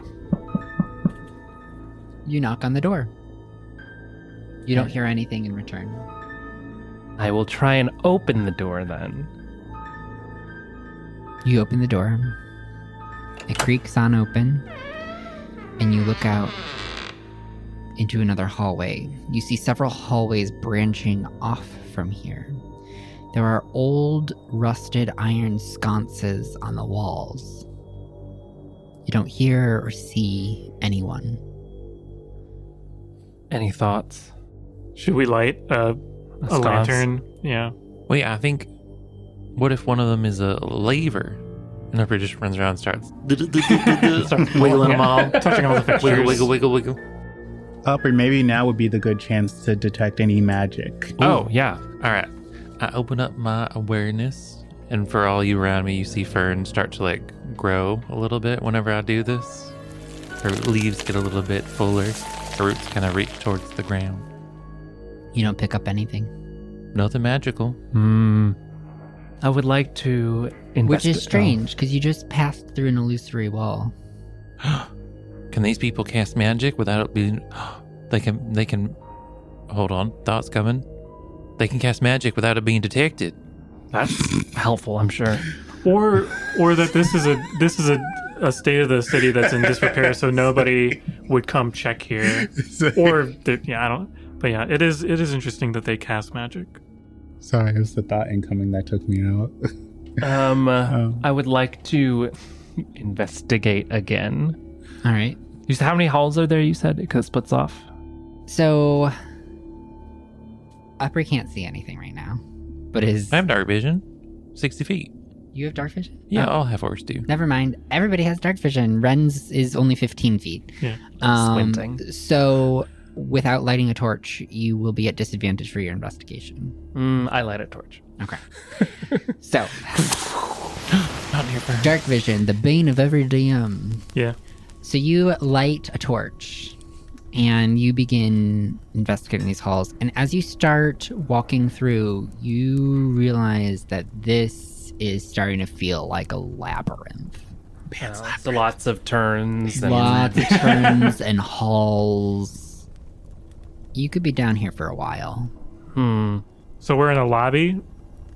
You knock on the door. You don't hear anything in return. I will try and open the door then. You open the door. It creaks on open, and you look out into another hallway. You see several hallways branching off from here. There are old, rusted iron sconces on the walls. You don't hear or see anyone. Any thoughts? Should we light a sconce? lantern? Yeah. Wait, I think. What if one of them is a laver? And Upper just runs around and starts wiggling them all. Touching all the fixtures. Wiggle. Upper, maybe now would be the good chance to detect any magic. Oh, yeah. All right. I open up my awareness, and for all you around me, you see ferns start to like grow a little bit whenever I do this. Her leaves get a little bit fuller. Her roots kind of reach towards the ground. You don't pick up anything. Nothing magical. I would like to investigate. Which is strange, because you just passed through an illusory wall. Can these people cast magic without it being? They can. Hold on, thoughts coming. They can cast magic without it being detected. That's helpful, I'm sure. Or that this is a state of the city that's in disrepair, so nobody would come check here. Or that, I don't. But yeah, it is interesting that they cast magic. Sorry, it was the thought incoming that took me out. I would like to investigate again. All right. You said how many halls are there? You said because it splits off. So, Upper can't see anything right now, but I have dark vision, 60 feet. You have dark vision? Yeah, Oh, all half-orcs do. never mind. Everybody has dark vision. Ren's is only 15 feet. Yeah. Squinting. So, without lighting a torch, you will be at disadvantage for your investigation. I light a torch. Okay. So, Not near ferns. dark vision, the bane of every DM. Yeah. So you light a torch and you begin investigating these halls. And as you start walking through, you realize that this is starting to feel like a labyrinth. So lots of turns. And Lots of turns and halls. You could be down here for a while. So we're in a lobby,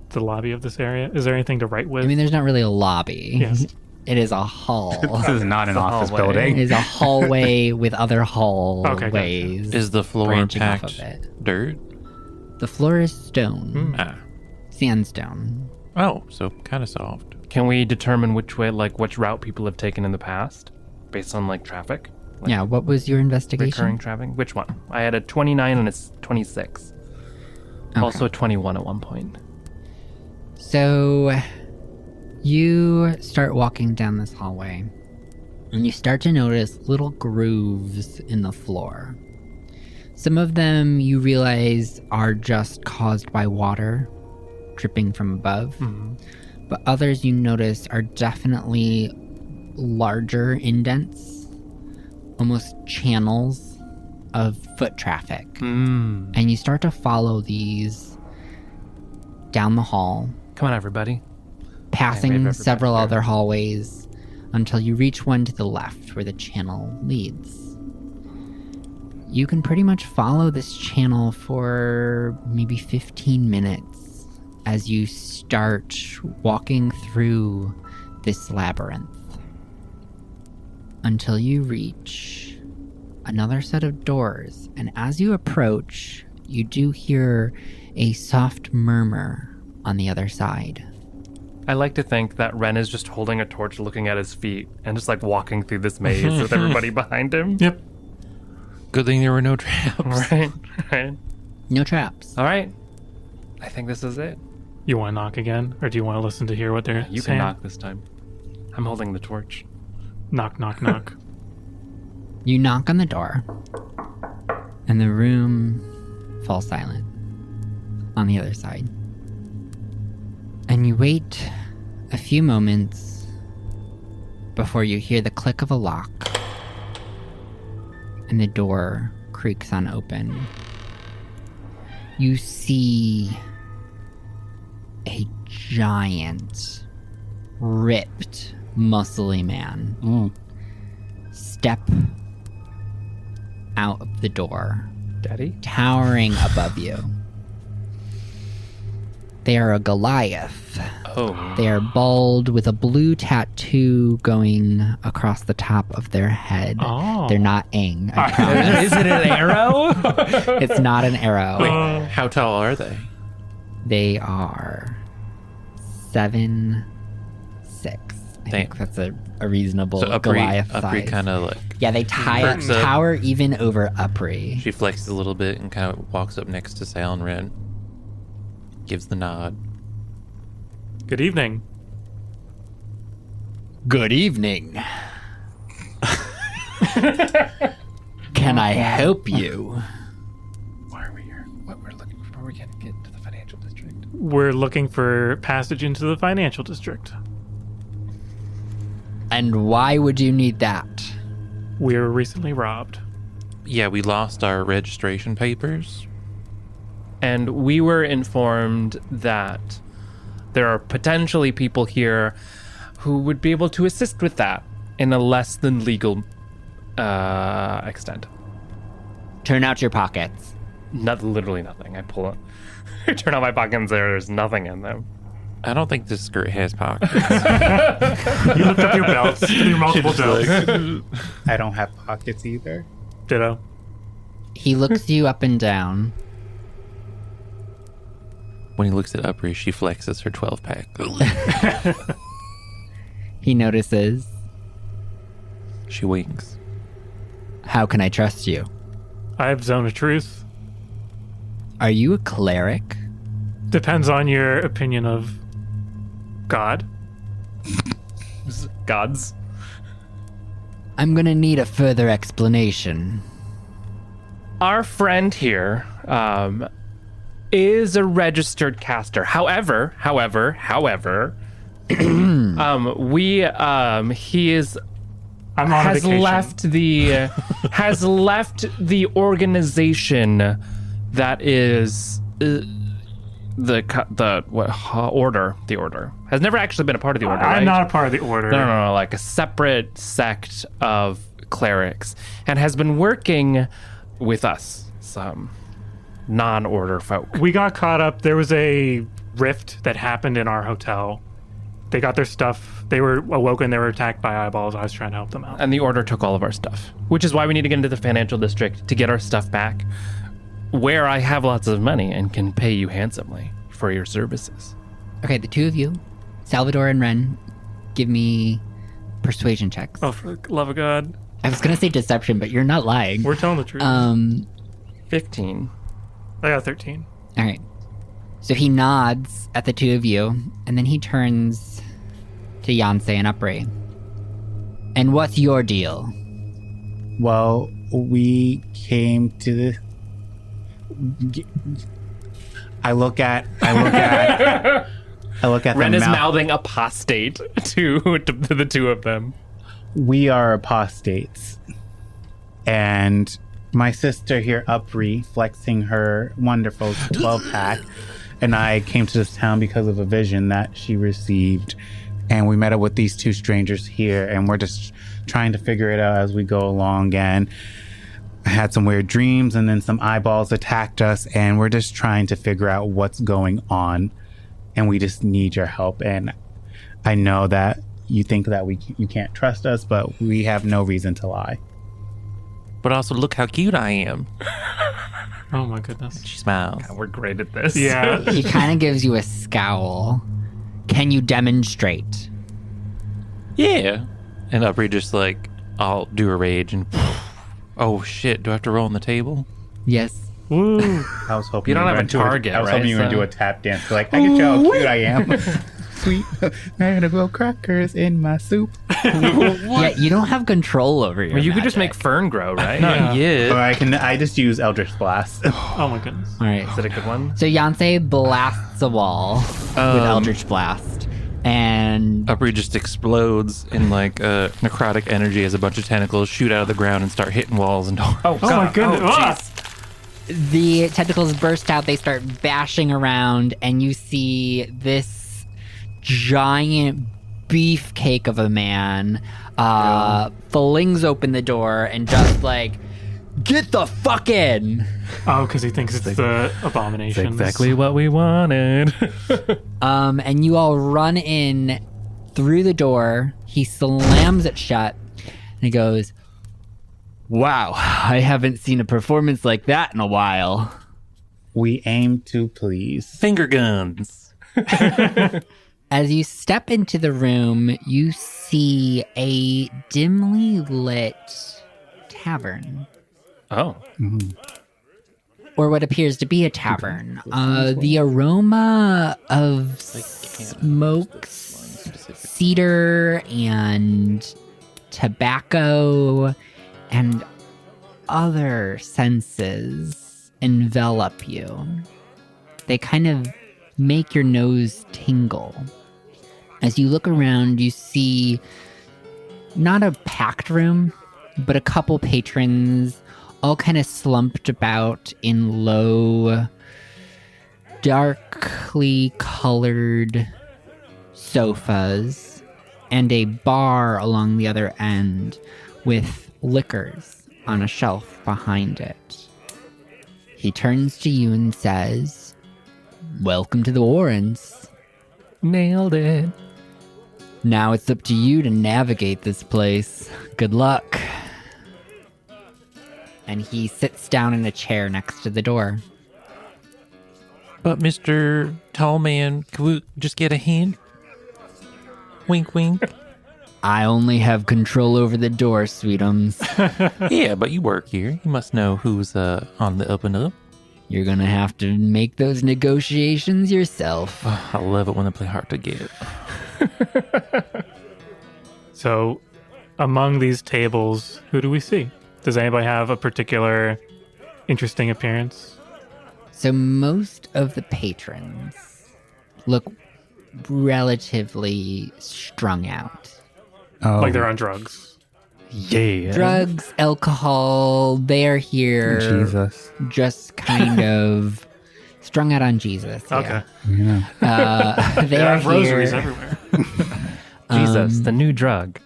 the lobby of this area. Is there anything to write with? I mean, there's not really a lobby. Yes. It is a hall. This is not an the office hallway. It building. is a hallway with other hallways. Okay, gotcha. Is the floor branching off packed of it. dirt? The floor is stone. Ah. Sandstone. Oh, so kind of soft. Can we determine which route people have taken in the past based on like traffic? Like, Yeah, what was your investigation? recurring traffic? Which one? I had a 29 and it's 26. Also a 21 at one point. So you start walking down this hallway and you start to notice little grooves in the floor. Some of them you realize are just caused by water dripping from above, but others you notice are definitely larger indents, almost channels of foot traffic. And you start to follow these down the hall, Come on, everybody. passing everybody several here. other hallways until you reach one to the left where the channel leads. You can pretty much follow this channel for maybe 15 minutes as you start walking through this labyrinth until you reach another set of doors. And as you approach, you do hear a soft murmur on the other side. I like to think that Ren is just holding a torch looking at his feet and just like walking through this maze with everybody behind him. Yep. Good thing there were no traps. Right. No traps. All right. I think this is it. You want to knock again, or do you want to listen to hear what they're You saying? can knock this time. I'm holding the torch. Knock, knock, knock. You knock on the door, and the room falls silent on the other side. And you wait a few moments before you hear the click of a lock, and the door creaks on open. You see a giant, ripped, muscly man step out of the door, Daddy? towering above you. They are a Goliath. Oh. They are bald with a blue tattoo going across the top of their head. Oh. They're not Aang, I promise. Is it an arrow? It's not an arrow. Wait, how tall are they? They are 7, 6. I think that's a reasonable So Goliath Upri size. kind of like Yeah, they perks up. tower even over Upri. She flexes a little bit and kind of walks up next to Sal and Ren. Gives the nod. Good evening. Good evening. Can I help you? Why are we here? What we're looking for? We're going to get to the financial district. We're looking for passage into the financial district. And why would you need that? We were recently robbed. Yeah, we lost our registration papers. And we were informed that there are potentially people here who would be able to assist with that in a less than legal extent. Turn out your pockets. Literally nothing. I pull it. I turn out my pockets. There's nothing in them. I don't think this skirt has pockets. You lift up your belts, your multiple belts. I don't have pockets either. Ditto. He looks you up and down. When he looks at Upri, she flexes her 12-pack. He notices. She winks. How can I trust you? I have zone of truth. Are you a cleric? Depends on your opinion of God. Gods. I'm gonna need a further explanation. Our friend here is a registered caster. However, he is I'm on has vacation. left the organization that is the order. The order has never actually been a part of the order. I'm right? not a part of the order. No, like a separate sect of clerics, and has been working with us, some non-order folk. We got caught up. There was a rift that happened in our hotel. They got their stuff. They were awoken. They were attacked by eyeballs. I was trying to help them out. And the order took all of our stuff, which is why we need to get into the financial district to get our stuff back, where I have lots of money and can pay you handsomely for your services. Okay, the two of you, Salvador and Ren, give me persuasion checks. Oh, for the love of God. I was gonna say deception, but you're not lying. We're telling the truth. 15. I got 13. All right. So he nods at the two of you, and then he turns to Yancey and Upri. And what's your deal? Well, we came to the. I look at Ren them is mouth. mouthing apostate to the two of them. We are apostates, and my sister here, Upri, flexing her wonderful 12-pack, and I came to this town because of a vision that she received, and we met up with these two strangers here, and we're just trying to figure it out as we go along. And I had some weird dreams, and then some eyeballs attacked us, and we're just trying to figure out what's going on, and we just need your help. And I know that you think that you can't trust us, but we have no reason to lie. But also, look how cute I am. Oh my goodness. She smiles. We're great at this. Yeah. He kind of gives you a scowl. Can you demonstrate? Yeah. And Upri just like, I'll do a rage and, oh shit, do I have to roll on the table? Yes. Woo. I was hoping You don't were have a gonna do target, I was right? hoping you were So- going to do a tap dance. Like, I can show how cute I am. Sweet. I'm going to blow crackers in my soup. Yeah, you don't have control over your Well, you could just make magic. fern grow, right? Not yet. Or I just use Eldritch Blast. Oh my goodness. All right. Is it a good one? So Yancey blasts a wall with Eldritch Blast. And Upri just explodes in like necrotic energy as a bunch of tentacles shoot out of the ground and start hitting walls and doors. Oh, Oh my goodness. Ah! the tentacles burst out. They start bashing around. And you see this giant beefcake of a man flings open the door and just like, get the fuck in. Oh, because he thinks it's the abomination. Exactly what we wanted. And you all run in through the door. He slams it shut and he goes, wow, I haven't seen a performance like that in a while. We aim to please. Finger guns. As you step into the room, you see a dimly lit tavern. Oh. Or what appears to be a tavern. The aroma of smokes, cedar, and tobacco, and other senses envelop you. They kind of make your nose tingle. As you look around, you see not a packed room, but a couple patrons all kind of slumped about in low, darkly colored sofas and a bar along the other end with liquors on a shelf behind it. He turns to you and says, "Welcome to the Warrens. Nailed it. Now it's up to you to navigate this place. Good luck." And he sits down in a chair next to the door. But Mr. Tallman, can we just get a hint? Wink, wink. I only have control over the door, sweetums. Yeah, but you work here. You must know who's on the up and up. You're gonna have to make those negotiations yourself. Oh, I love it when they play hard to get. So, among these tables, who do we see? Does anybody have a particular interesting appearance? So most of the patrons look relatively strung out. Oh, Like they're on drugs. Yeah. Drugs, alcohol, they're here Jesus. just kind of strung out on Jesus. Okay. Yeah. They They are have rosaries here everywhere. Jesus, the new drug.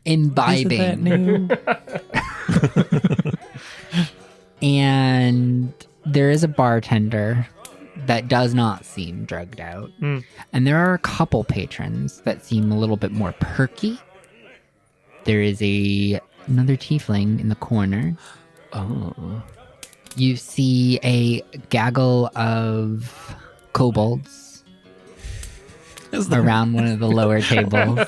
imbibing. New? And there is a bartender that does not seem drugged out. And there are a couple patrons that seem a little bit more perky. There is another tiefling in the corner. Oh. You see a gaggle of kobolds around one of the lower tables.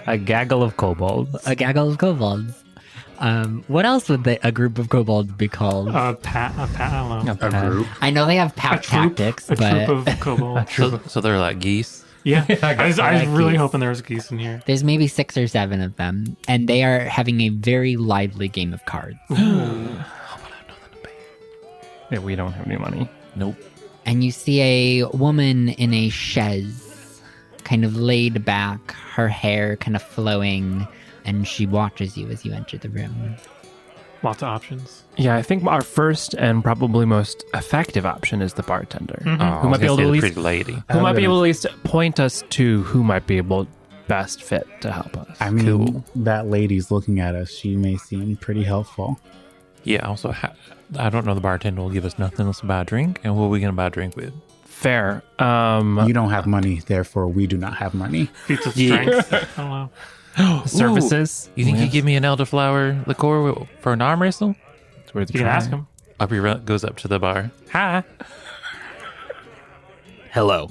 A gaggle of kobolds. A gaggle of kobolds. What else would a group of kobolds be called? I don't know. A group. I know they have pack tactics, A but troop of kobolds. So they're like geese. Yeah, I was like really geese. hoping there was geese in here. there's maybe 6 or 7 of them, and they are having a very lively game of cards. Yeah, we don't have any money. Nope. And you see a woman in a chaise, kind of laid back, her hair kind of flowing, and she watches you as you enter the room. Lots of options. Yeah, I think our first and probably most effective option is the bartender. Oh, Who might be able to at least pretty lady. who might be able to at least point us to who might be able best fit to help us. I mean, Cool. that lady's looking at us. She may seem pretty helpful. Yeah. Also, I don't know. The bartender will give us nothing else to buy a drink, and what are we gonna buy a drink with? Fair. You don't have money, therefore we do not have money. Feats of Yeah. strength. I don't know. Services. You think you give me an elderflower liqueur for an arm wrestle? It's worth a You can try. ask him. Goes up to the bar. Hi. Hello.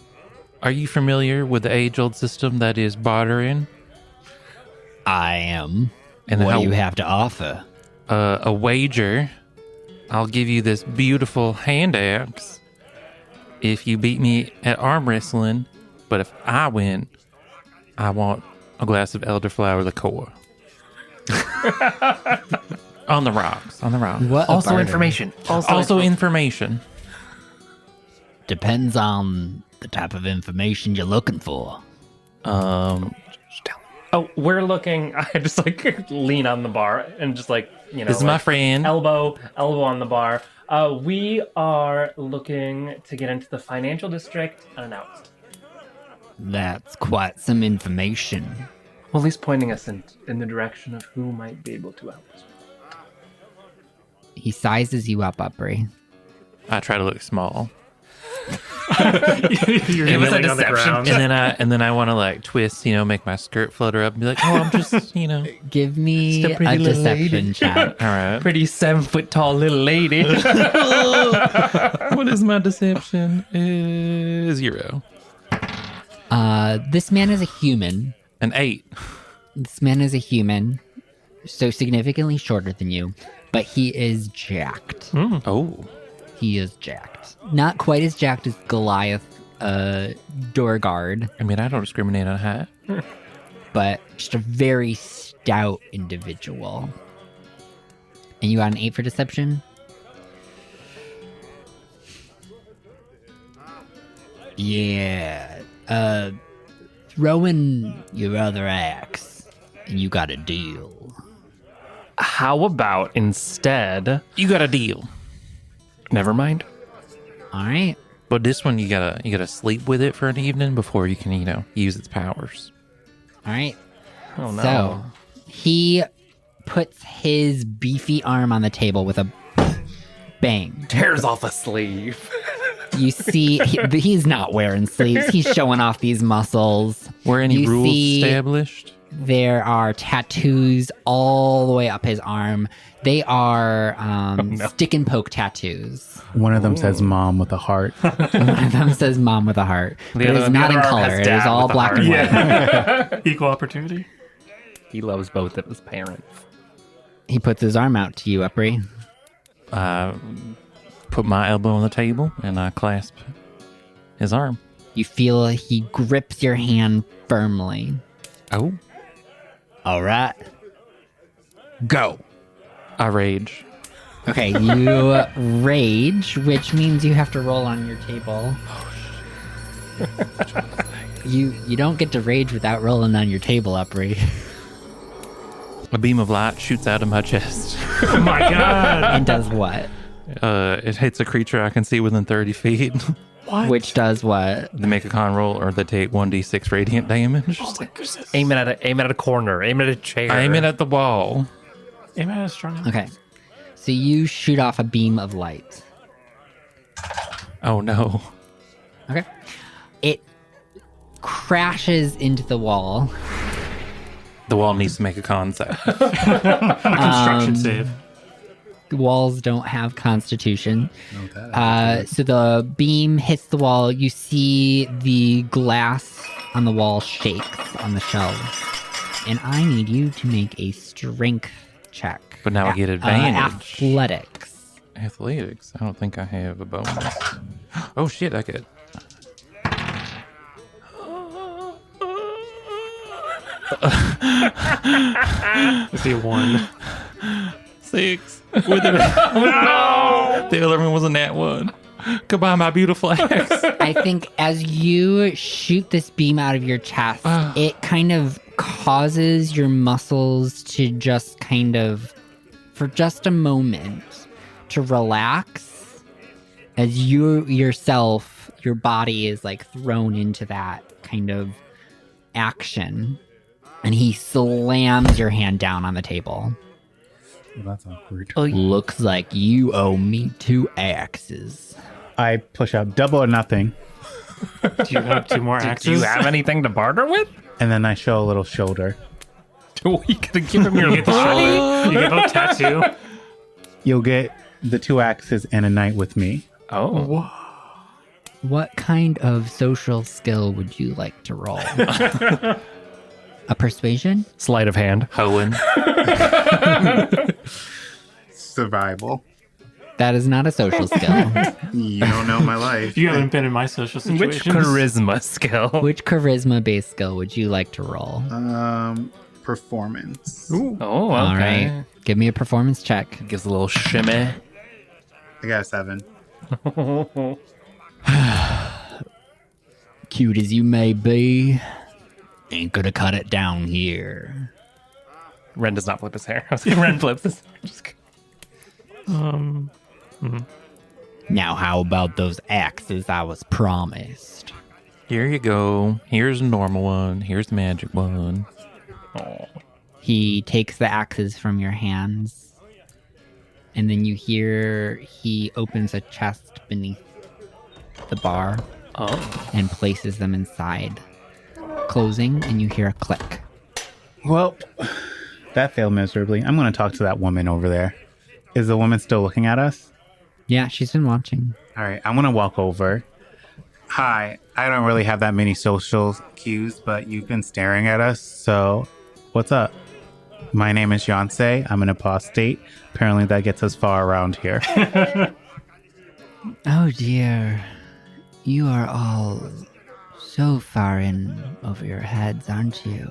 Are you familiar with the age-old system that is bartering? I am. And What how do you have to offer? a wager? I'll give you this beautiful hand axe if you beat me at arm wrestling. But if I win, I want a glass of elderflower liqueur. On the rocks. On the rocks. What a Also barter. information. Also information. Depends on the type of information you're looking for. Oh, we're looking. I just like lean on the bar and just like, you know, This is my like, friend. elbow on the bar. We are looking to get into the financial district unannounced. That's quite some information. Well, at least pointing us in the direction of who might be able to help us. He sizes you up, Upri. I try to look small. You're It was a kneeling on the deception. ground. And then I want to like twist, make my skirt flutter up and be like, oh, I'm just, Give me Just a pretty a little deception lady. check. All right. Pretty 7-foot-tall little lady. What is my deception? 0. This man is a human. An 8. This man is a human, so significantly shorter than you, but he is jacked. Oh. He is jacked. Not quite as jacked as Goliath, door guard, I mean, I don't discriminate on height. but just a very stout individual. And you got an 8 for deception? Yeah. Throw in your other axe, and you got a deal. How about instead? You got a deal. Never mind. All right. But this one, you gotta sleep with it for an evening before you can, use its powers. All right. Oh no. So he puts his beefy arm on the table with a bang. Tears off a sleeve. You see, he's not wearing sleeves. He's showing off these muscles. Were any You rules see- established? There are tattoos all the way up his arm. They are stick and poke tattoos. One of them says "mom" with a heart. One of them says "mom" with a heart. But other- it's the not other in arm has color. It dad is all with a black heart. and white. Yeah. Equal opportunity. He loves both of his parents. He puts his arm out to you, Upri. Put my elbow on the table and I clasp his arm. You feel he grips your hand firmly. Oh. All right. Go. I rage. Okay, you rage, which means you have to roll on your table. You don't get to rage without rolling on your table, Upri. A beam of light shoots out of my chest. Oh my god. And does what? It hits a creature I can see within 30 feet. Which does what? They make a con roll or they take 1d6 radiant damage. Aim it at a corner. Aim it at a chair. I aim it at the wall. Am I strong enough? Okay. So you shoot off a beam of light. Oh no. Okay. It crashes into the wall. The wall needs to make a con save. Construction save. Walls don't have constitution. So the beam hits the wall. You see the glass on the wall shakes on the shelves. And I need you to make a strength check. But now I get advantage. Athletics. Athletics. I don't think I have a bonus. Oh shit, I get. Let's see, 1. 6. With it. No! The other one was a nat 1. Goodbye, my beautiful axe. I think as you shoot this beam out of your chest, it kind of causes your muscles to just kind of, for just a moment, to relax as you yourself, your body is like thrown into that kind of action. And he slams your hand down on the table. Well, that's awkward. Looks like you owe me 2 axes. I push out double or nothing, Do you have 2 more axes? Do you have anything to barter with? and then I show a little shoulder. We could give him your You get the shoulder. You get both tattoo. You'll get the 2 axes and a night with me. Oh. What kind of social skill would you like to roll? A persuasion? Sleight of hand. Hoeing. Survival. That is not a social skill. You don't know my life. You haven't been in my social Which situations. charisma skill? Which charisma-based skill would you like to roll? Performance. Oh, okay. All right. Give me a performance check. Gives a little shimmy. I got a 7. Cute as you may be, ain't gonna cut it down here. Ren does not flip his hair. Ren flips his hair. Just kidding. Now how about those axes I was promised? Here you go. Here's a normal one. Here's the magic one. Oh. He takes the axes from your hands, and then you hear he opens a chest beneath the bar. and places them inside, closing, and you hear a click. Well, that failed miserably. I'm going to talk to that woman over there. Is the woman still looking at us? Yeah, she's been watching. All right, I'm going to walk over. Hi, I don't really have that many social cues, but you've been staring at us, so what's up? My name is Beyonce. I'm an apostate. Apparently that gets us far around here. Oh dear. You are all so far in over your heads, aren't you?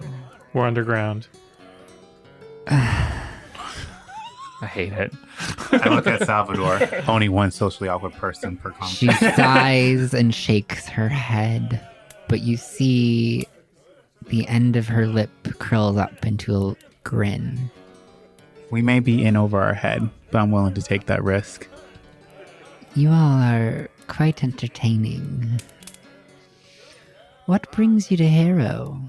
We're underground. I hate it. I look at Salvador. Only one socially awkward person per She conversation. sighs and shakes her head, but you see the end of her lip curls up into a grin. We may be in over our head, but I'm willing to take that risk. You all are quite entertaining. What brings you to Harrow?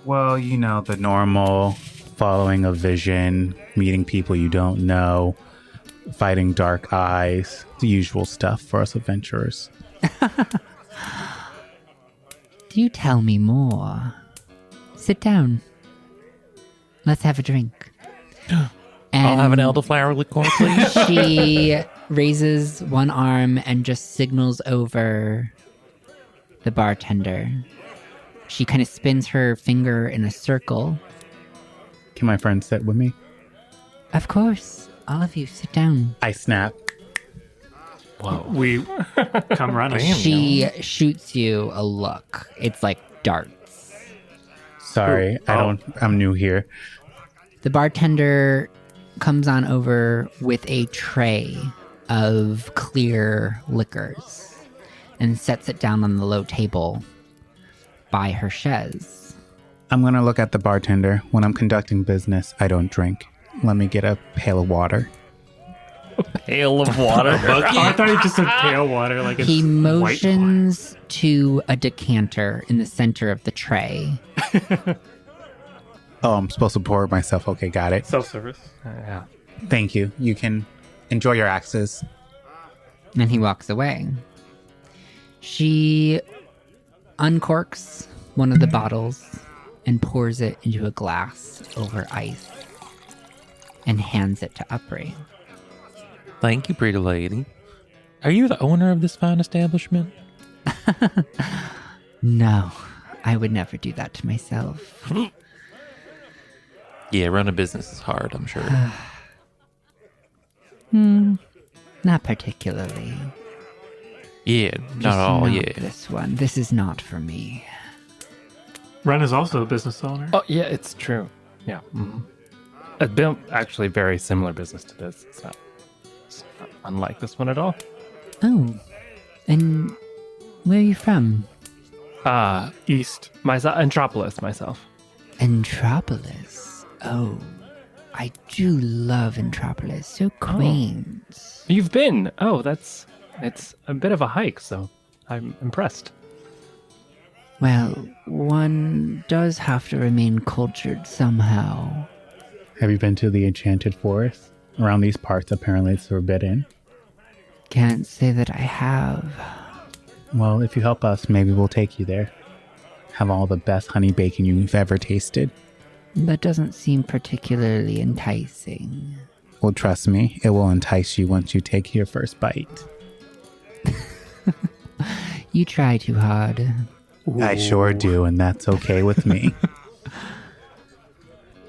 Well, you know, the normal following a vision, meeting people you don't know, fighting dark eyes, the usual stuff for us adventurers. Do tell me more. Sit down. Let's have a drink. I'll have an And elderflower liqueur, please. she raises one arm and just signals over the bartender. She kind of spins her finger in a circle. Can my friend sit with me? Of course. All of you, sit down. I snap. We come running. She shoots you a look. It's like darts. Sorry, I'm new here. The bartender comes on over with a tray of clear liquors and sets it down on the low table by her chaise. I'm going to look at the bartender. When I'm conducting business, I don't drink. Let me get a pail of water. Pail of water. Oh, I thought you just said pale water, like it's He white motions to a decanter in the center of the tray. Oh, I'm supposed to pour it myself. Okay, got it. wine. Self-service. Yeah. Thank you. You can enjoy your axes. And he walks away. She uncorks one of the bottles and pours it into a glass over ice and hands it to Upri. Thank you, pretty lady. Are you the owner of this fine establishment? No, I would never do that to myself. Yeah, run a business is hard, I'm sure. Not particularly. Yeah, Just not all, not yeah. This one. This is not for me. Ren is also a business owner. Oh, yeah, it's true. Yeah. Mm-hmm. It's been actually very similar business to this. It's not unlike this one at all. Oh, and where are you from? East. Antropolis, myself. Entropolis. Oh, I do love Entropolis. So quaint. You've been. Oh, it's a bit of a hike, so I'm impressed. Well, one does have to remain cultured somehow. Have you been to the Enchanted Forest? Around these parts, apparently it's forbidden. Can't say that I have. Well, if you help us, maybe we'll take you there. Have all the best honey bacon you've ever tasted. That doesn't seem particularly enticing. Well, trust me, it will entice you once you take your first bite. You try too hard. I sure do, and that's okay with me.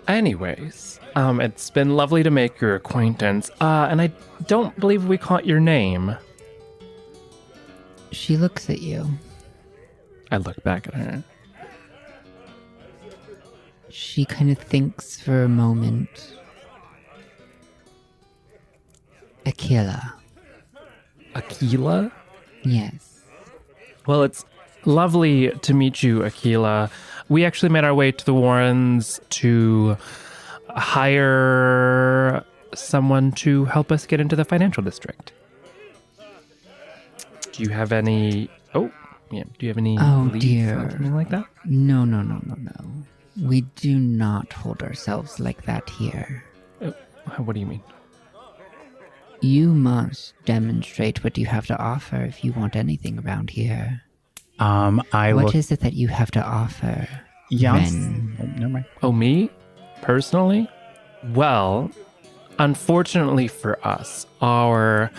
Anyways, it's been lovely to make your acquaintance. And I don't believe we caught your name. She looks at you. I look back at her. She kind of thinks for a moment. Aquila. Aquila? Yes. Well, it's lovely to meet you, Aquila. We actually made our way to the Warrens to hire someone to help us get into the financial district. Do you have any... Oh, yeah. Do you have any Oh, leads dear. on something like that? No. We do not hold ourselves like that here. What do you mean? You must demonstrate what you have to offer if you want anything around here. What is it that you have to offer? Yes. Ren? Oh, never mind. Oh, me? Personally? Well, unfortunately for us, our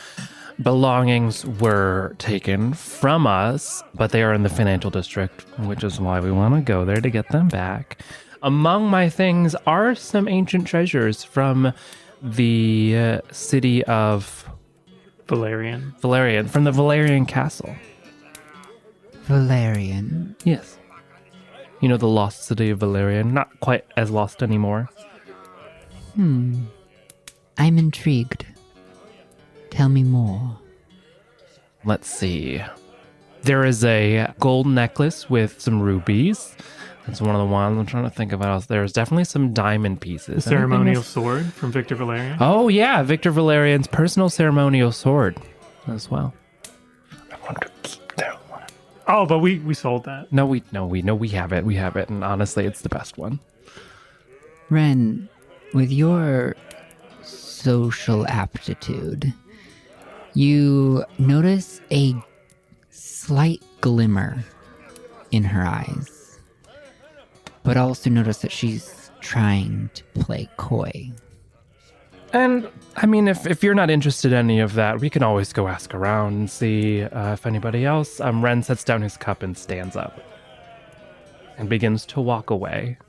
belongings were taken from us, but they are in the financial district, which is why we want to go there to get them back. Among my things are some ancient treasures from the city of Valerian. from the Valerian castle. Valerian. Yes. You know, the lost city of Valerian. Not quite as lost anymore. I'm intrigued. Tell me more. Let's see. There is a gold necklace with some rubies. That's one of the ones. I'm trying to think of what else. There's definitely some diamond pieces. The ceremonial Anything else? sword from Victor Valerian. Oh, yeah. Victor Valerian's personal ceremonial sword as well. I want to keep that one. Oh, but we sold that. No, we have it. We have it. And honestly, it's the best one. Ren, with your social aptitude, you notice a slight glimmer in her eyes, but also notice that she's trying to play coy. And, I mean, if you're not interested in any of that, we can always go ask around and see if anybody else. Ren sets down his cup and stands up and begins to walk away.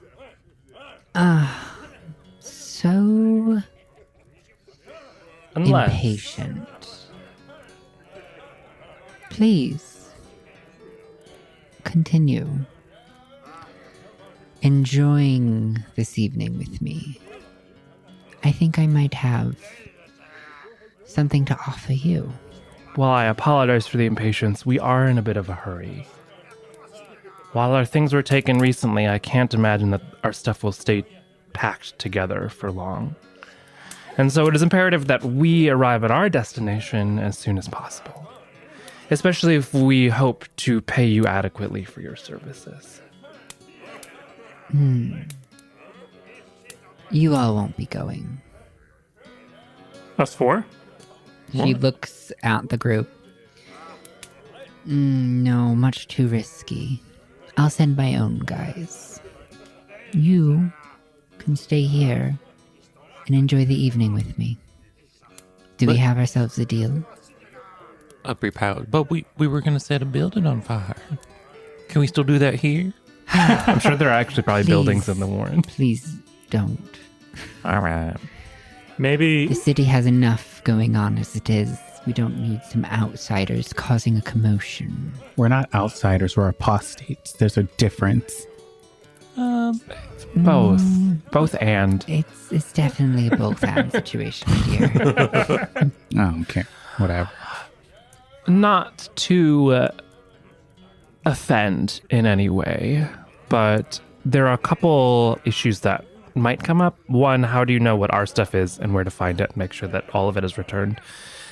So Unless... impatient. Please, continue enjoying this evening with me. I think I might have something to offer you. While I apologize for the impatience, we are in a bit of a hurry. While our things were taken recently, I can't imagine that our stuff will stay packed together for long. And so it is imperative that we arrive at our destination as soon as possible. Especially if we hope to pay you adequately for your services. You all won't be going. Us four? She looks at the group. No, much too risky. I'll send my own guys. You can stay here and enjoy the evening with me. Do we have ourselves a deal? Upper power. But we were going to set a building on fire. Can we still do that here? I'm sure there are actually probably Please. buildings in the Warren. Please don't. All right. Maybe The city has enough going on as it is. We don't need some outsiders causing a commotion. We're not outsiders, we're apostates. There's a difference. Both. Both and. It's definitely a both and situation, dear. I don't care. Whatever. Not to offend in any way, but there are a couple issues that might come up. One, how do you know what our stuff is and where to find it? Make sure that all of it is returned.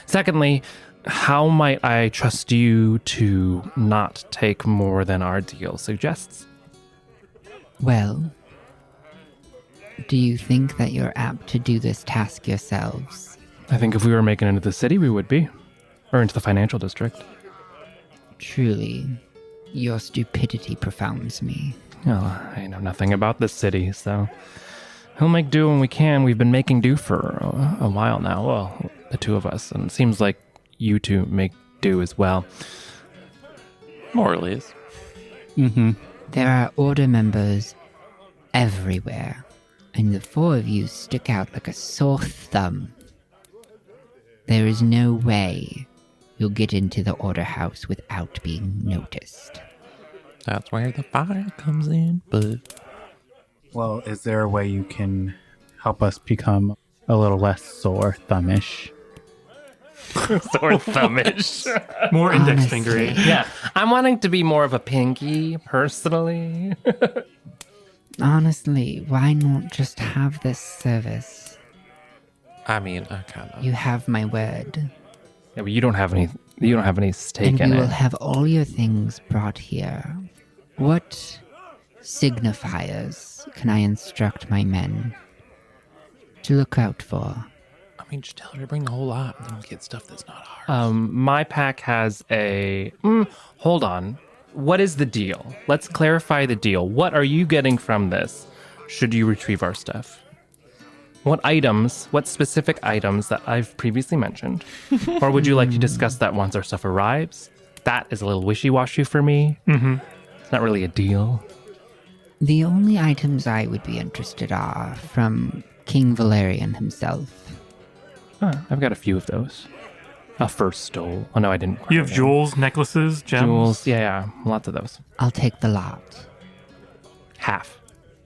Secondly, how might I trust you to not take more than our deal suggests? Well, do you think that you're apt to do this task yourselves? I think if we were making it into the city, we would be. Or into the financial district. Truly, your stupidity profounds me. Oh, I know nothing about this city, so we'll make do when we can. We've been making do for a while now. Well, the two of us, and it seems like you two make do as well. More or less. Mm-hmm. There are order members everywhere, and the four of you stick out like a sore thumb. There is no way you'll get into the order house without being noticed. That's where the fire comes in, but Well, is there a way you can help us become a little less sore thumbish? Sore thumbish. more index Honestly. fingery. Yeah, I'm wanting to be more of a pinky, personally. Honestly, why not just have this service? I mean, I kind of. You have my word. Yeah, but you don't have any stake And in we will it. have all your things brought here. What signifiers can I instruct my men to look out for? I mean, just tell her to bring the whole lot, and then we'll get stuff that's not ours. My pack has a... hold on. What is the deal? Let's clarify the deal. What are you getting from this should you retrieve our stuff? What specific items that I've previously mentioned? Or would you like to discuss that once our stuff arrives? That is a little wishy-washy for me. Mm-hmm. It's not really a deal. The only items I would be interested are from King Valerian himself. I've got a few of those. A first stole. Oh, no, I didn't. You have jewels, necklaces, gems? Jewels. Yeah. Lots of those. I'll take the lot. Half.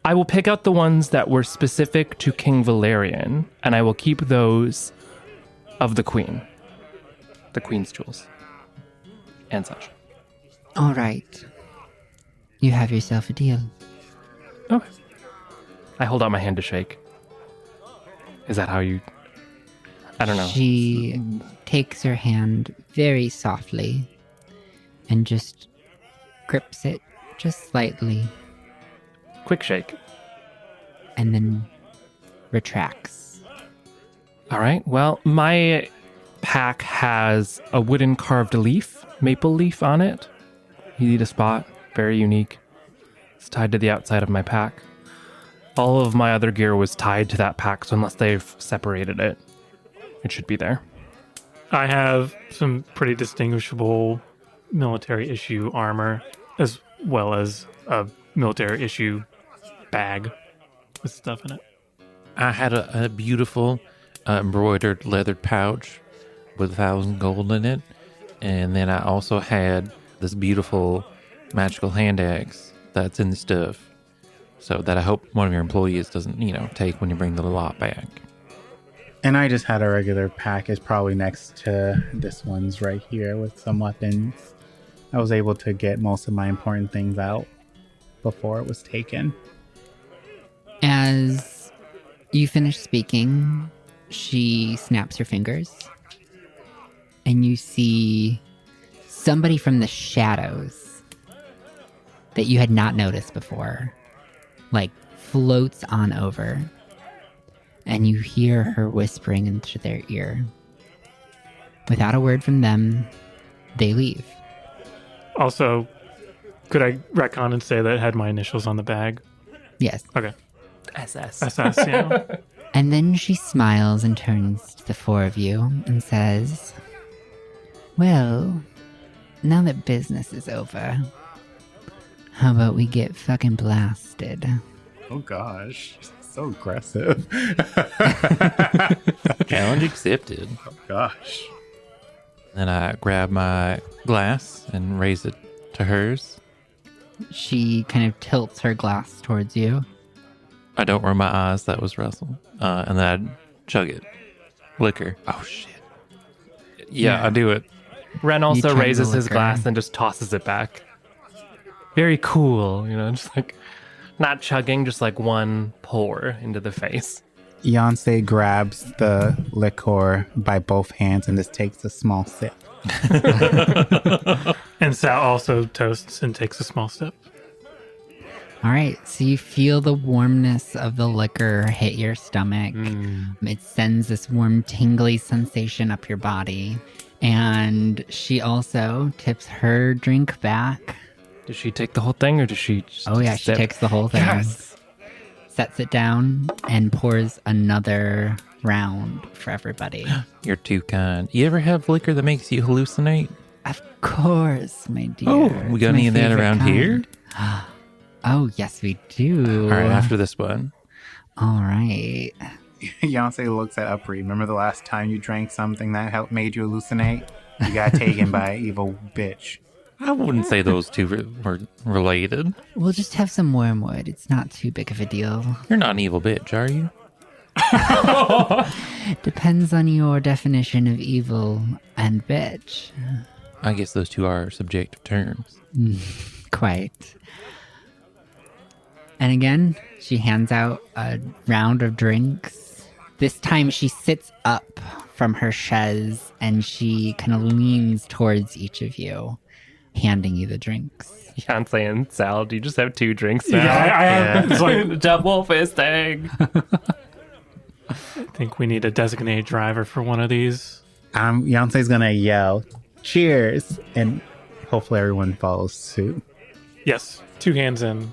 I will pick out the ones that were specific to King Valerian, and I will keep those of the Queen. The Queen's jewels. And such. All right. You have yourself a deal. Okay. I hold out my hand to shake. Is that how you... I don't know. She takes her hand very softly and just grips it just slightly Quick shake. and then retracts. All right. Well, my pack has a wooden carved leaf, maple leaf on it. Easy to spot. Very unique. It's tied to the outside of my pack. All of my other gear was tied to that pack, so unless they've separated it, it should be there. I have some pretty distinguishable military issue armor, as well as a military issue bag with stuff in it. I had a beautiful embroidered leathered pouch with 1,000 gold in it. And then I also had this beautiful magical hand axe that's in the stuff. So that I hope one of your employees doesn't, take when you bring the lot back. And I just had a regular package probably next to this one's right here with some weapons. I was able to get most of my important things out before it was taken. As you finish speaking, she snaps her fingers, and you see somebody from the shadows that you had not noticed before, floats on over, and you hear her whispering into their ear. Without a word from them, they leave. Also, could I retcon and say that it had my initials on the bag? Yes. Okay. SS. SS, yeah. And then she smiles and turns to the four of you and says, well, now that business is over, how about we get fucking blasted? Oh gosh, so aggressive. Challenge accepted. Oh gosh. Then I grab my glass and raise it to hers. She kind of tilts her glass towards you. I don't roll my eyes. That was Russell. And then I chug it. Liquor. Oh, shit. Yeah, I do it. Ren also chug the raises his liquor. glass and just tosses it back. Very cool, just not chugging, just one pour into the face. Beyonce grabs the liquor by both hands and just takes a small sip. And Sal also toasts and takes a small sip. All right, so you feel the warmness of the liquor hit your stomach. It sends this warm, tingly sensation up your body. And she also tips her drink back. Does she take the whole thing, or does she just Oh, yeah, she sip? takes the whole thing. Yes! Sets it down and pours another round for everybody. You're too kind. You ever have liquor that makes you hallucinate? Of course, my dear. Oh, we It's got my any of that favorite around kind. here? Oh, yes, we do. All right, after this one. All right. Beyonce looks at Upri. Remember the last time you drank something that made you hallucinate? You got taken by an evil bitch. I wouldn't say those two were related. We'll just have some wormwood. It's not too big of a deal. You're not an evil bitch, are you? Depends on your definition of evil and bitch. I guess those two are subjective terms. Quite. And again, she hands out a round of drinks. This time she sits up from her chaise and she kind of leans towards each of you, handing you the drinks. Beyonce and Sal, do you just have 2 drinks now? Yeah, I have. It's like Double fisting. Think we need a designated driver for one of these. Beyonce's gonna yell, cheers, and hopefully everyone follows suit. Yes, 2 hands in.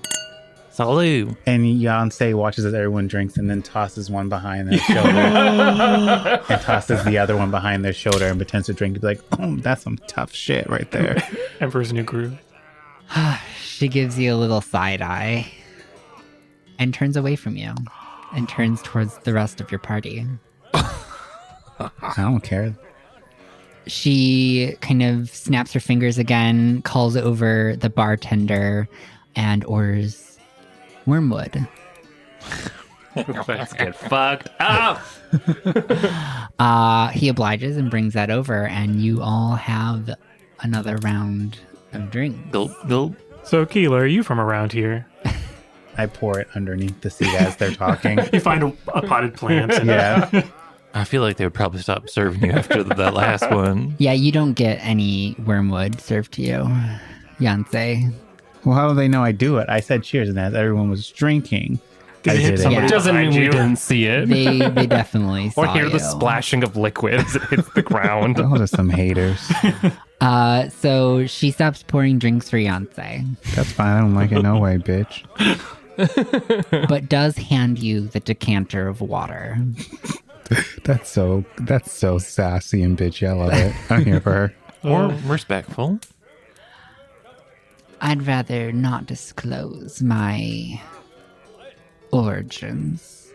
Salud. And Beyonce watches as everyone drinks and then tosses one behind their shoulder and tosses the other one behind their shoulder and pretends to drink and be like, oh, that's some tough shit right there. Emperor's New Groove. She gives you a little side eye and turns away from you and turns towards the rest of your party. I don't care. She kind of snaps her fingers again, calls over the bartender, and orders wormwood. Let's get fucked up. He obliges and brings that over, and you all have another round of drinks. Gulp, gulp. So, Keela, are you from around here? I pour it underneath the seat as they're talking. You find a potted plant. And Yeah. I feel like they would probably stop serving you after that last one. Yeah, you don't get any wormwood served to you, Beyonce. Well, how do they know I do it? I said cheers, and as everyone was drinking, Did I you hit did it. somebody Yeah. Doesn't mean behind we you? didn't see it. They definitely saw Or hear you. the splashing of liquid as it hits the ground. Those are some haters. So she stops pouring drinks for Beyonce, That's fine. I don't like it no way, bitch. but does hand you the decanter of water. That's so sassy and bitchy. I love it. I'm here for her. Or respectful. I'd rather not disclose my origins.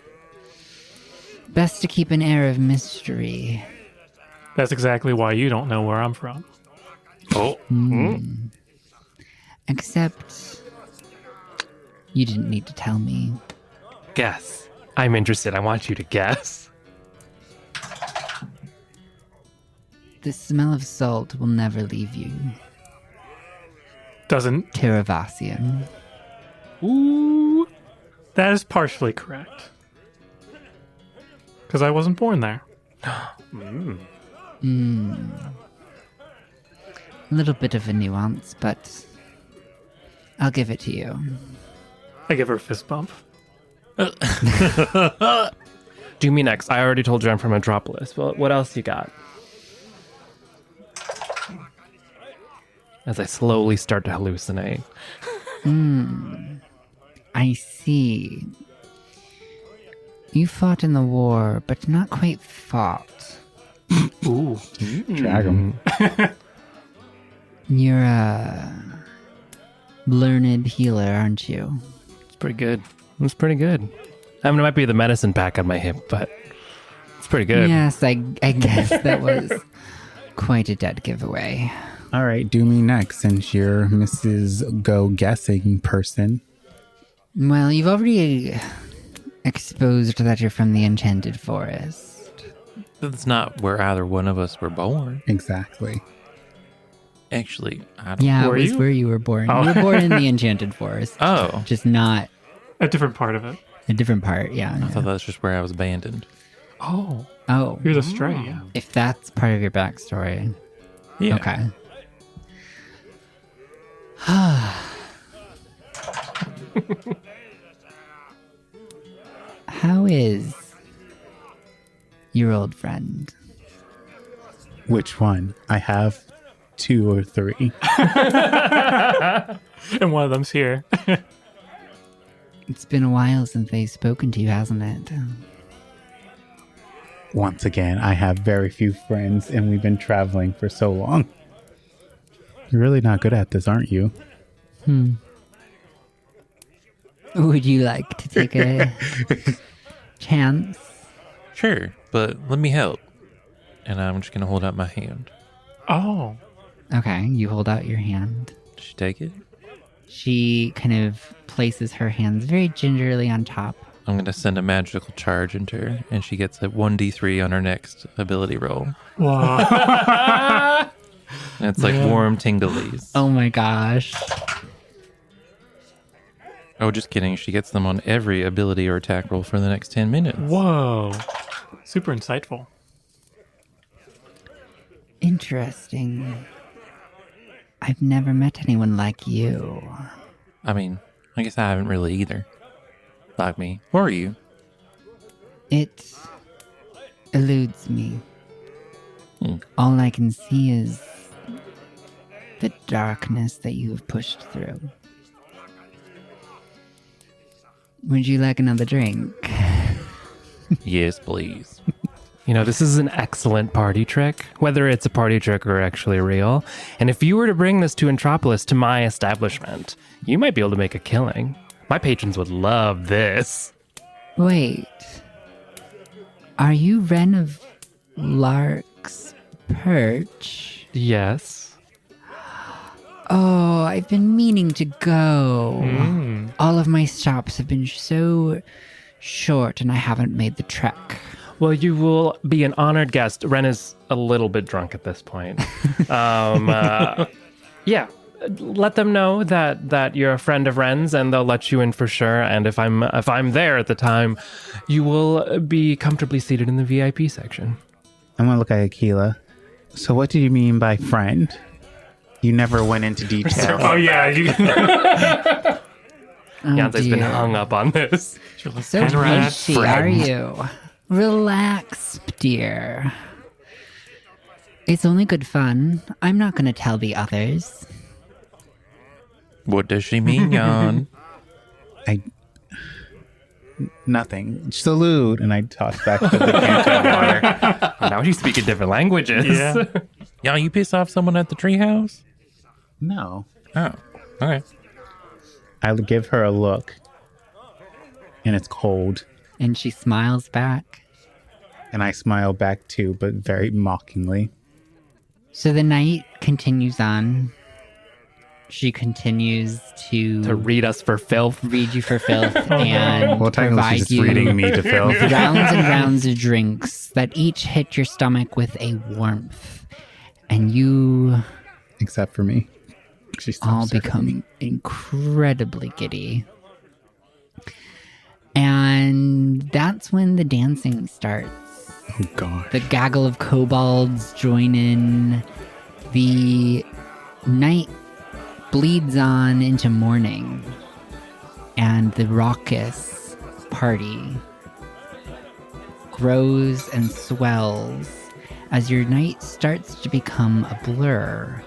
Best to keep an air of mystery. That's exactly why you don't know where I'm from. Oh. Except you didn't need to tell me. Guess. I'm interested. I want you to guess. The smell of salt will never leave you. Doesn't. Teravasian. Ooh. That is partially correct. Because I wasn't born there. A little bit of a nuance, but I'll give it to you. I give her a fist bump. Do me next. I already told you I'm from Metropolis. Well, what else you got? As I slowly start to hallucinate. I see. You fought in the war, but not quite fought. Ooh. Drag 'em. You're a learned healer, aren't you? It's pretty good. It's pretty good. I mean, it might be the medicine pack on my hip, but it's pretty good. Yes, I guess that was quite a dead giveaway. All right, do me next since you're Mrs. Go Guessing person. Well, you've already exposed that you're from the Enchanted Forest. That's not where either one of us were born. Exactly. Actually, I don't Yeah, Were it was you? where you were born. Oh. You were born in the Enchanted Forest. Oh. Just not A different part of it. a different part, yeah. I thought that's just where I was abandoned. Oh. Oh, You're the stray, yeah. if that's part of your backstory. Yeah. Okay. How is your old friend? Which one? I have 2 or 3. And one of them's here. It's been a while since they've spoken to you, hasn't it? Once again, I have very few friends and we've been traveling for so long. You're really not good at this, aren't you? Would you like to take a chance? Sure, but let me help. And I'm just going to hold out my hand. Oh. Okay, you hold out your hand. Did she take it? She kind of places her hands very gingerly on top. I'm going to send a magical charge into her, and she gets a 1d3 on her next ability roll. Wow. And it's like warm tinglies. Oh my gosh. Oh, just kidding. She gets them on every ability or attack roll for the next 10 minutes. Whoa. Super insightful. Interesting. I've never met anyone like you. I mean, I guess I haven't really either. Like me. Who are you? It eludes me. All I can see is the darkness that you have pushed through. Would you like another drink? Yes, please. You know, this is an excellent party trick, whether it's a party trick or actually real. And if you were to bring this to Entropolis, to my establishment, you might be able to make a killing. My patrons would love this. Wait. Are you Ren of Lark's Perch? Yes. Oh, I've been meaning to go. All of my stops have been so short and I haven't made the trek. Well, you will be an honored guest. Ren is a little bit drunk at this point. Yeah. Let them know that you're a friend of Ren's, and they'll let you in for sure. And if I'm there at the time, you will be comfortably seated in the VIP section. I'm going to look at Akila. So what do you mean by friend? You never went into detail. Oh, yeah. Beyonce's been hung up on this. So patient, are you? Relax, dear. It's only good fun. I'm not going to tell the others. What does she mean, Jan? Nothing. Salute. And I toss back the decanter of water. Now you speak in different languages. Yeah. Jan, you piss off someone at the treehouse? No. Oh, okay. I give her a look. And it's cold. And she smiles back. And I smile back too, but very mockingly. So the night continues on. She continues to read us for filth. Read you for filth and Well, technically provide she's just you reading me to filth. rounds and rounds of drinks that each hit your stomach with a warmth. And you Except for me. She stops all serving me. become incredibly giddy. And that's when the dancing starts. Oh, God. The gaggle of kobolds join in. The night bleeds on into morning. And the raucous party grows and swells as your night starts to become a blur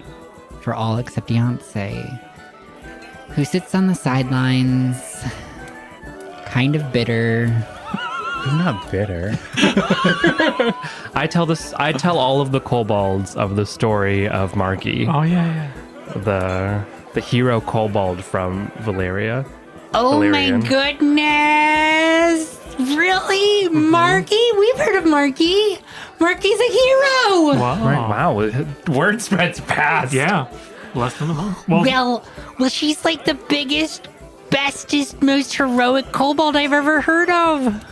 for all except Beyonce, who sits on the sidelines, kind of bitter. I'm not bitter. I tell all of the kobolds of the story of Marky, Oh, yeah. the hero kobold from Valeria. Oh Valerian. my goodness! Really? Marky? We've heard of Marky. Marky's a hero! Wow. Wow, word spreads fast. Yeah. Less than a month. Well, Well, she's like the biggest, bestest, most heroic kobold I've ever heard of.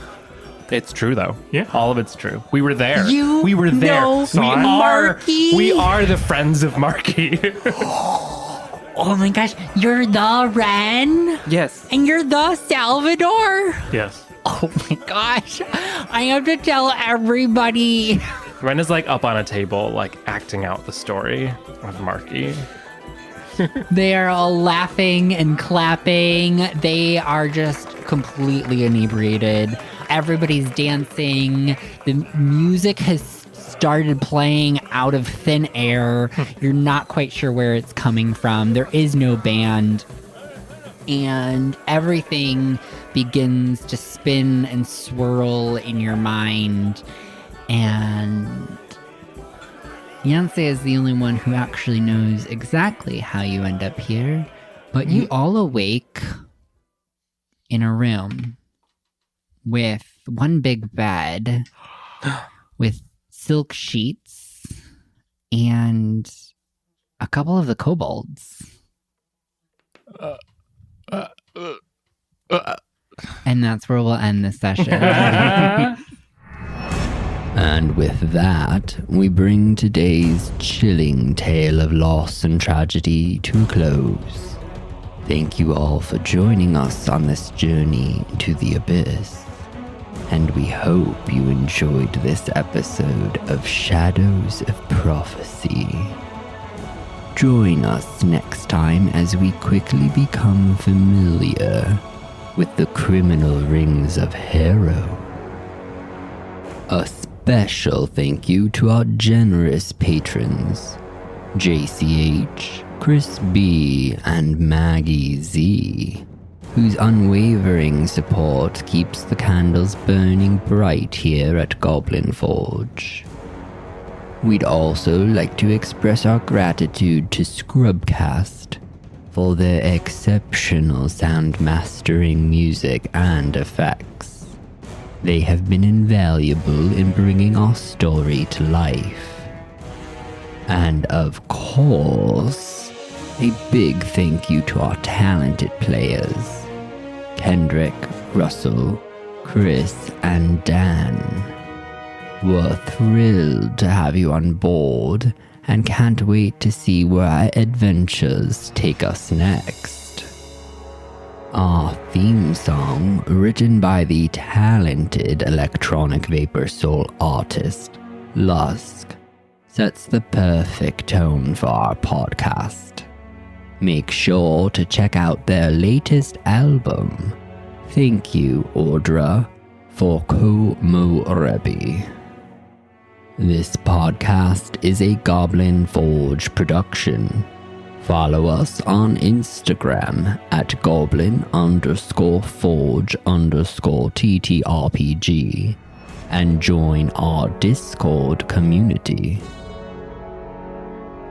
It's true though. Yeah. All of it's true. We were there. You we were there. know Marky? We are the friends of Marky. Oh my gosh, you're the Ren? Yes. And you're the Salvador? yes. Oh my gosh, I have to tell everybody. Ren is like up on a table, like acting out the story of Marky. They are all laughing and clapping. They are just completely inebriated. Everybody's dancing. The music has started playing out of thin air. You're not quite sure where it's coming from. There is no band. And everything begins to spin and swirl in your mind. And Beyonce is the only one who actually knows exactly how you end up here. But you all awake in a room with one big bed with silk sheets and a couple of the kobolds. And that's where we'll end this session. And with that, we bring today's chilling tale of loss and tragedy to a close. Thank you all for joining us on this journey to the abyss. And we hope you enjoyed this episode of Shadows of Prophecy. Join us next time as we quickly become familiar with the criminal rings of Harrow. A special thank you to our generous patrons, JayCeeAitch, Chris B, and Maggie Z, whose unwavering support keeps the candles burning bright here at Goblin Forge. We'd also like to express our gratitude to Scrubcast for their exceptional sound mastering, music, and effects. They have been invaluable in bringing our story to life. And of course, a big thank you to our talented players, Kendrick, Russell, Chris, and Dan. We're thrilled to have you on board and can't wait to see where our adventures take us next. Our theme song, written by the talented electronic vapor soul artist, Lusk, sets the perfect tone for our podcast. Make sure to check out their latest album, Thank You, Audra, for Ko-Mo-Rebi. This podcast is a Goblin Forge production. Follow us on Instagram at goblin_forge_TTRPG and join our Discord community.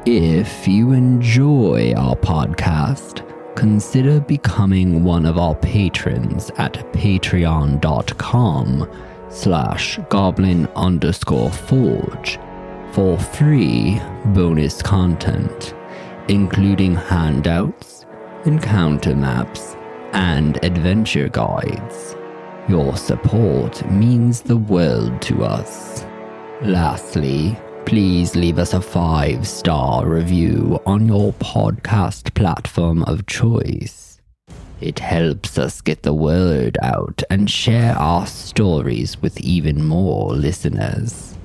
If you enjoy our podcast, consider becoming one of our patrons at patreon.com/goblin_forge for free bonus content, including handouts, encounter maps, and adventure guides. Your support means the world to us. Lastly, please leave us a 5-star review on your podcast platform of choice. It helps us get the word out and share our stories with even more listeners.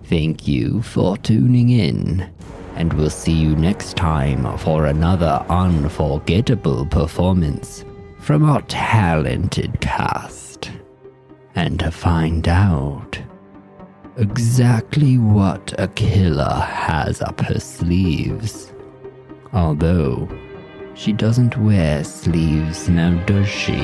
Thank you for tuning in, and we'll see you next time for another unforgettable performance from our talented cast. And to find out exactly what a killer has up her sleeves. Although, she doesn't wear sleeves now, does she?